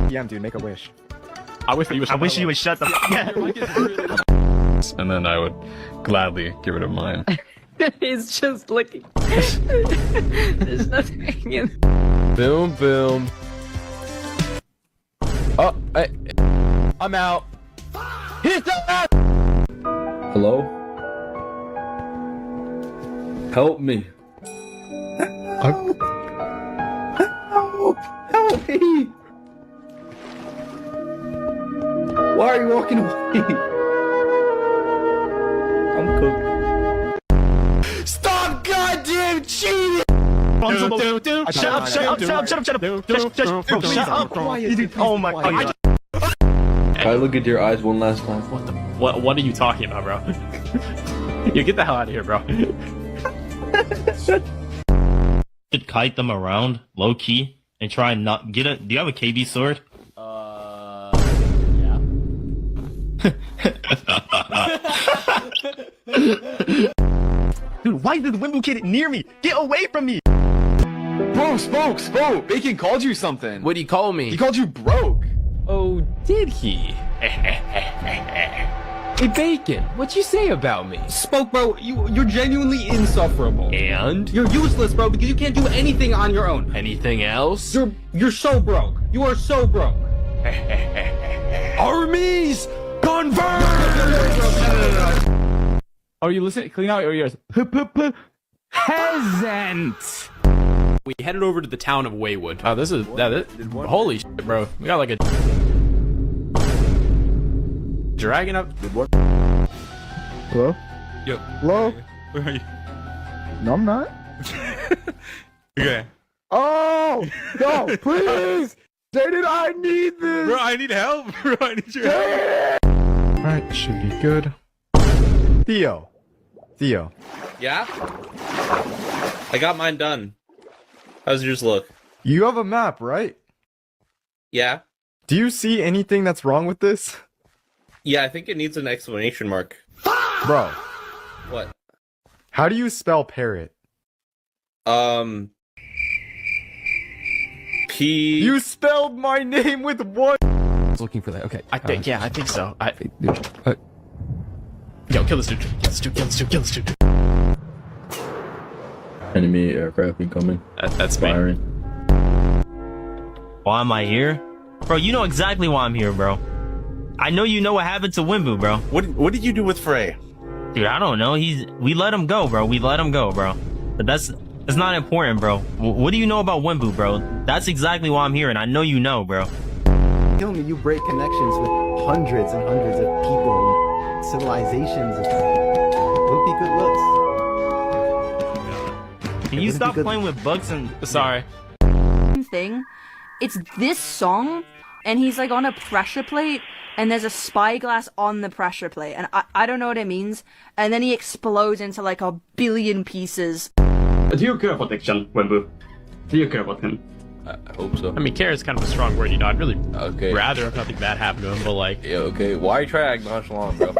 Yeah, dude, make a wish. I wish you would shut the fuck up. And then I would gladly give it a mine. He's just looking. There's nothing in. Boom, boom. Oh, I'm out. He's out. Hello? Help me. Help me. Why are you walking away? I'm cooked. Stop goddamn cheating! Shut up! Oh my god. Can I look at your eyes one last time? What are you talking about, bro? You get the hell out of here, bro. Should kite them around, low key, and try and not get a. Do you have a KB sword? Yeah. Dude, why is this Wimble kid near me? Get away from me! Bro, Spoke! Bacon called you something. What'd he call me? He called you broke. Oh, did he? Hey, Bacon, what'd you say about me? Spoke, bro, you're genuinely insufferable. And? You're useless, bro, because you can't do anything on your own. Anything else? You're so broke. You are so broke. Armies! Oh, you listen? Clean out your ears. Peasant. We headed over to the town of Waywood. Oh, this is holy shit, bro. We got like a dragon up. Hello? Yo. Hello? Where are you? No, I'm not. Okay. Oh! No, please! Jaden, I need this! Bro, I need help. Bro, I need your help. Alright, should be good. Theo. Yeah? I got mine done. How's yours look? You have a map, right? Yeah? Do you see anything that's wrong with this? Yeah, I think it needs an exclamation mark. Bro. What? How do you spell parrot? P... You spelled my name with one... I was looking for that. Okay. I think so. Yo, kill this dude. Kill this dude. Enemy aircraft incoming. That's firing. Why am I here? Bro, you know exactly why I'm here, bro. I know you know what happened to Wimbu, bro. What did you do with Frey? Dude, I don't know. We let him go, bro. But that's not important, bro. What do you know about Wimbu, bro? That's exactly why I'm here, and I know you know, bro. Kill me, you break connections with hundreds and hundreds of people. Civilizations. Would be good looks. Can you stop playing with bugs and... Sorry. Thing. It's this song, and he's like on a pressure plate, and there's a spyglass on the pressure plate, and I don't know what it means, and then he explodes into like a billion pieces. Do you care about action, Wembu? Do you care about him? I hope so. I mean, care is kind of a strong word, you know. I'd really rather if nothing bad happened to him, but like... Yeah, okay. Why try to act nonchalant, bro?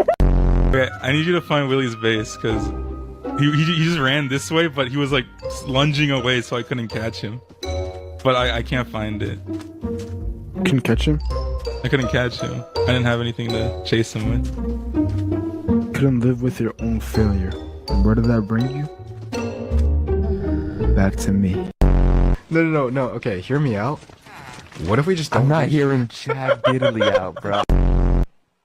Okay, I need you to find Willie's base, because he just ran this way, but he was like lunging away, so I couldn't catch him. But I can't find it. Couldn't catch him? I couldn't catch him. I didn't have anything to chase him with. Couldn't live with your own failure. And where did that bring you? Back to me. No. Okay, hear me out. What if we just don't... I'm not hearing Chad Diddley out, bro.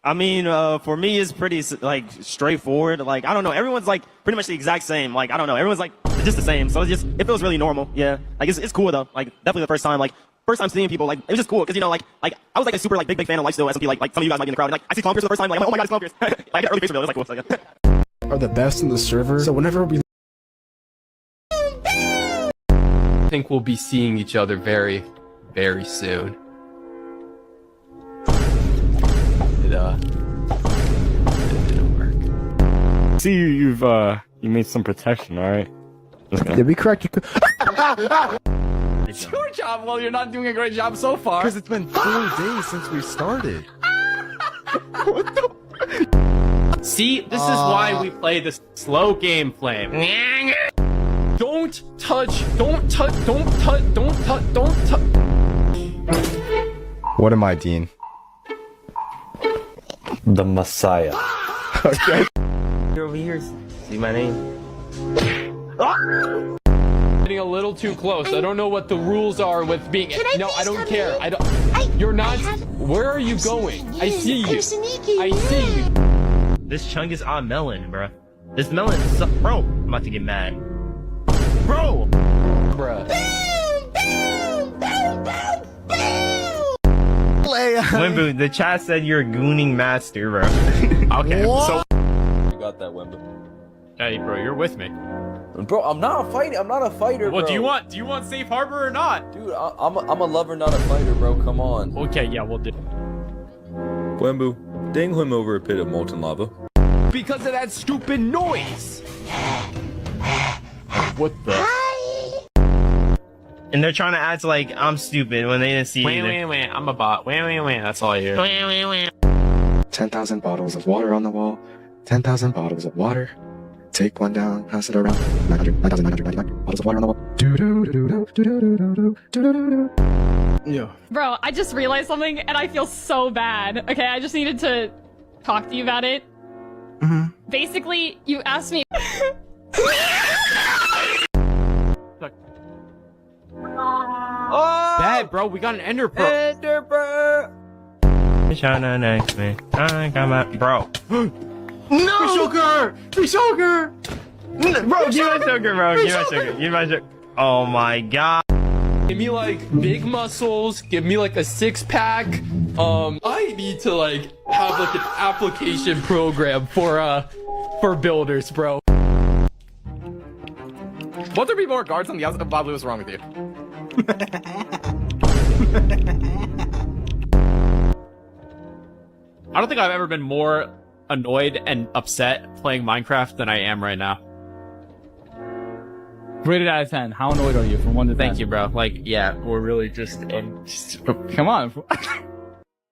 I mean, for me, it's pretty, like, straightforward. Like, I don't know. Everyone's, like, pretty much the exact same. Like, I don't know. Everyone's, like, just the same. So it feels really normal. Yeah. Like, it's cool, though. Like, definitely the first time seeing people, like, it was just cool. Because, you know, like, I was, like, a super, like, big fan of Lifesteal SMP. Like, some of you guys might be in the crowd. And, like, I see Clown Pierce for the first time. Like, I'm like, oh my god, it's Clown Pierce. Like, I get early face reveal. It was, like, cool. So, yeah. Are the best in the server. So whenever we... I think we'll be seeing each other very, very soon. It didn't work. See, you made some protection, alright? Did we correct you? It's your job. Well, you're not doing a great job so far. Because it's been 4 days since we started. What the... See, this is why we play this slow game, Flame. Don't touch. What am I, Dean? The Messiah. Okay. You're over here. See my name? Getting a little too close. I don't know what the rules are with being... No, I don't care. You're not... Where are you going? I see you. I see you. This Chungus on melon, bro. This melon is bro, I'm about to get mad. Bro! Bruh. Wimbu, the chat said you're a gooning master, bro. Okay, so... I got that, Wimbu. Hey, bro, you're with me. Bro, I'm not a fighter, What bro. do you want safe harbor or not? Dude, I'm a lover, not a fighter, bro. Come on. Okay, yeah, we'll do. Wimbu, dang him over a pit of molten lava. Because of that stupid noise. What the? And they're trying to act like I'm stupid when they didn't see Wait, either. I'm a bot. Wait, that's all I hear. 10,000 bottles of water on the wall. 10,000 bottles of water. Take one down, pass it around. 9,999 bottles of water on the wall. Yeah. Bro, I just realized something and I feel so bad. Okay, I just needed to talk to you about it. Basically, you asked me. Bad, bro. We got an ender pearl. Shana next me. I got my bro. No! Sugar! Sugar! Bro, give my sugar, bro. Give my sugar. Give my sugar. Oh my god. Give me like big muscles. Give me like a 6-pack. I need to like have like an application program for builders, bro. Won't there be more guards on the outside? Bob, what's wrong with you? I don't think I've ever been more annoyed and upset playing Minecraft than I am right now. Rated out of 10. How annoyed are you from 1 to 10? Thank you, bro. Like, yeah, we're really just Come on.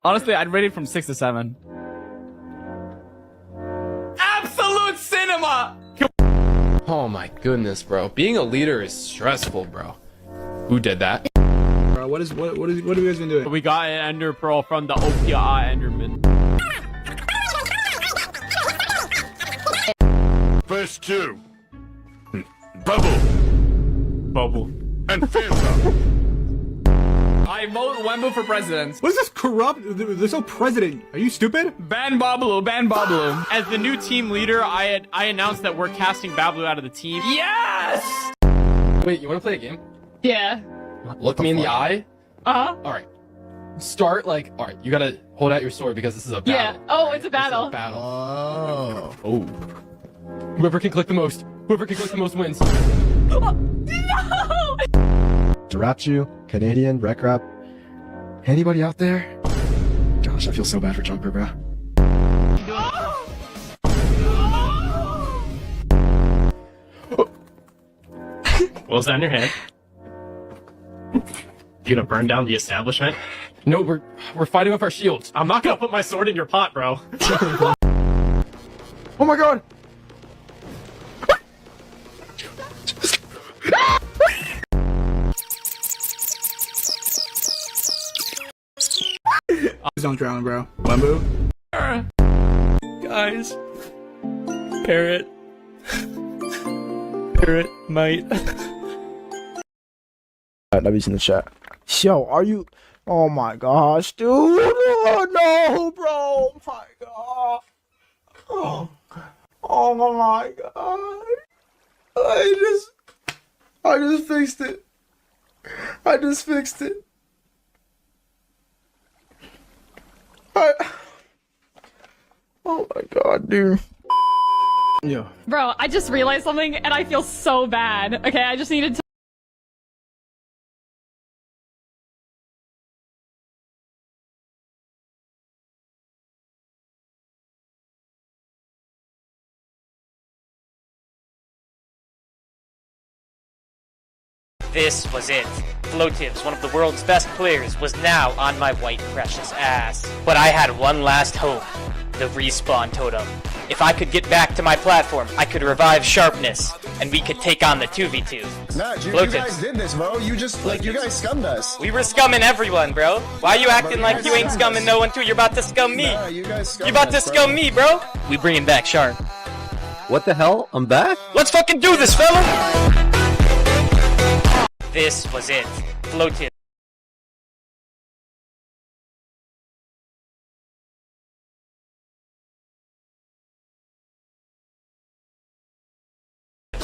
Honestly, I'd rate it from 6 to 7. Absolute cinema! Oh my goodness, bro. Being a leader is stressful, bro. Who did that? Bro, what have you guys been doing? We got an Ender Pearl from the OPI Enderman. First 2. Bubble. And Fanta. I vote Wembu for president. What is this corrupt? There's no president. Are you stupid? Ban Bablu, ban Bablu. As the new team leader, I announced that we're casting Bablu out of the team. Yes! Wait, you want to play a game? Yeah. Look me in the eye. Uh-huh. Alright. Start like, alright, you gotta hold out your sword because this is a Yeah. battle. Oh, it's a battle. Oh. Whoever can click the most. Whoever can click the most wins. No! Jirachu, Canadian, Rec Rap. Anybody out there? Gosh, I feel so bad for Jumper, bro. What's that in your hand? You gonna burn down the establishment? No, we're fighting with our shields. I'm not gonna put my sword in your pot, bro. Oh my god! Please don't drown, bro. Wembu? Guys. Parrot. Parrot might. Nabi's in the chat. Yo, are you? Oh my gosh, dude! Oh, no, bro! Oh my god! Oh my god! I just fixed it. I just fixed it. Oh my god, dude. Yeah. Bro, I just realized something and I feel so bad. Okay, I just needed to. This was it. Floatives, one of the world's best players, was now on my white precious ass. But I had one last hope. The respawn totem. If I could get back to my platform, I could revive Sharpness, and we could take on the 2v2. Nah, you guys did this, bro. You just, like, you guys scummed us. We were scumming everyone, bro. Why you acting like you ain't scumming no one too? You're about to scum me. Nah, you guys scummed You about to us, bro. scum me, bro. We bringing back Sharp. What the hell? I'm back? Let's fucking do this, fella! This was it. Floated.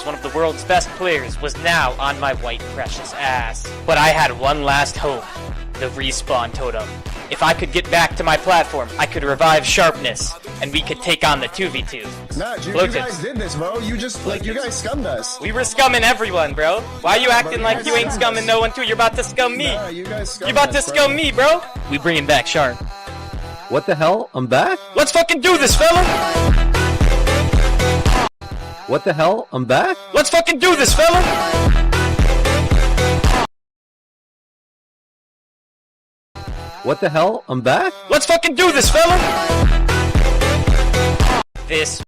One of the world's best players was now on my white precious ass. But I had one last hope. The respawn totem. If I could get back to my platform, I could revive Sharpness, and we could take on the 2v2. Nah, you guys did this, bro. You just, like, you guys scummed us. We were scumming everyone, bro. Why you acting like you ain't scumming no one too? You're about to scum me. Nah, you guys scummed You about to us, scum me, bro. We bringing back Sharp. What the hell? I'm back? Let's fucking do this, fella. What the hell? I'm back? Let's fucking do this, fella. What the hell? I'm back? Let's fucking do this, fella. This.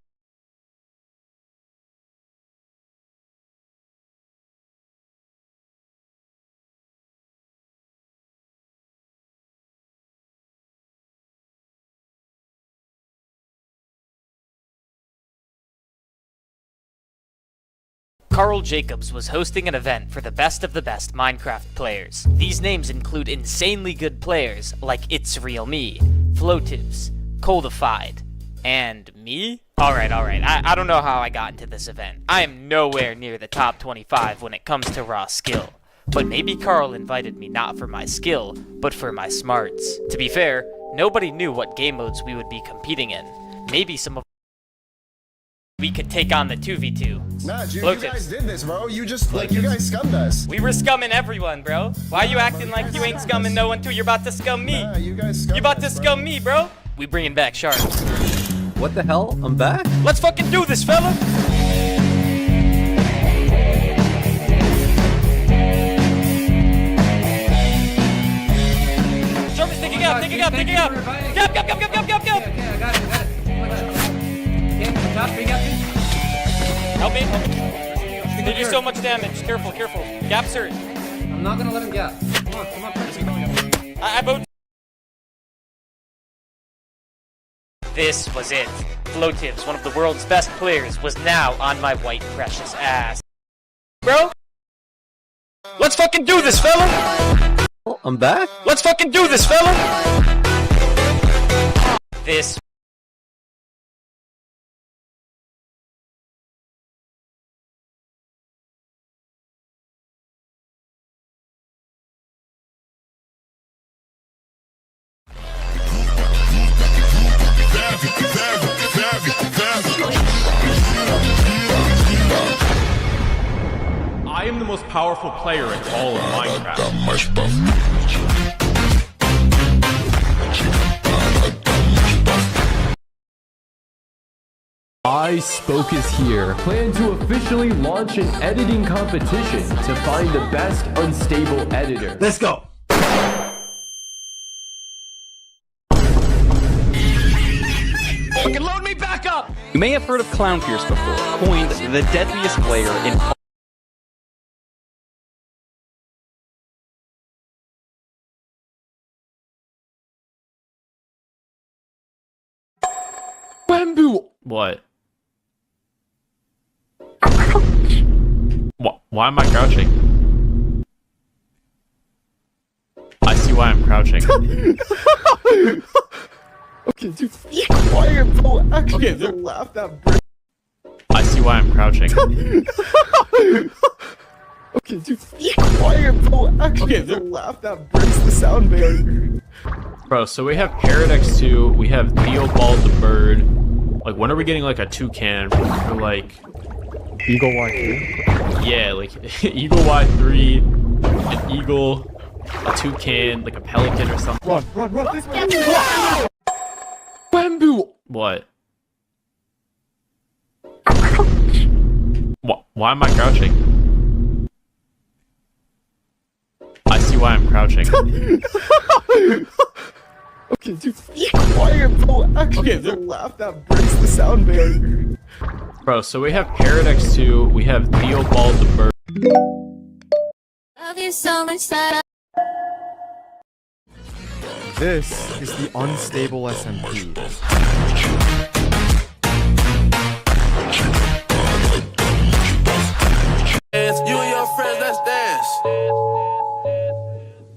Carl Jacobs was hosting an event for the best of the best Minecraft players. These names include insanely good players like It's Real Me, Floatives, Codified, and me? Alright, I don't know how I got into this event. I am nowhere near the top 25 when it comes to raw skill. But maybe Carl invited me not for my skill, but for my smarts. To be fair, nobody knew what game modes we would be competing in. Maybe some of we could take on the 2v2. Nah, dude, you guys did this, bro. You just, like, you guys scummed us. We were scumming everyone, bro. Why you acting like you ain't scumming no one too? You're about to scum me. Nah, you guys scummed You about to us, scum me, bro. We bringing back sharks. What the hell? I'm back? Let's fucking do this, fella. Shark is taking out. Gap. Okay, I got it. Help me. They do so much damage. Careful. Gap's hurt. I'm not gonna let him gap. Come on, press. I vote. This was it. Floatives, one of the world's best players, was now on my white precious ass. Bro? Let's fucking do this, fella! I'm back? Let's fucking do this, fella! This. I am the most powerful player in all of Minecraft. I Spoke is here. Plan to officially launch an editing competition to find the best unstable editor. Let's go! Fucking load me back up! You may have heard of Clownfierce before, coined the deadliest player in Bamboo! What? Why am I crouching? I see why I'm crouching. Okay, dude, be quiet, bro. Actually, don't laugh that break. I see why I'm crouching. Okay, dude, be quiet, bro. Actually, don't laugh that breaks the sound barrier. Bro, so we have Paradox 2, we have Theobald the Bird. Like, when are we getting, like, a toucan for, like... Eagle Y3? Yeah, like, Eagle Y3, an eagle, a toucan, like a pelican or something. Run, this way! Bamboo! What? Why am I crouching? I see why I'm crouching. Okay, dude, be quiet, bro. Actually, don't laugh that breaks the sound barrier. Bro, so we have Paradox 2, we have Theobald the Bird. Love you so much that This is the unstable SMP. Dance, you and your friends, let's dance.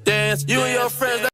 Dance, you and your friends,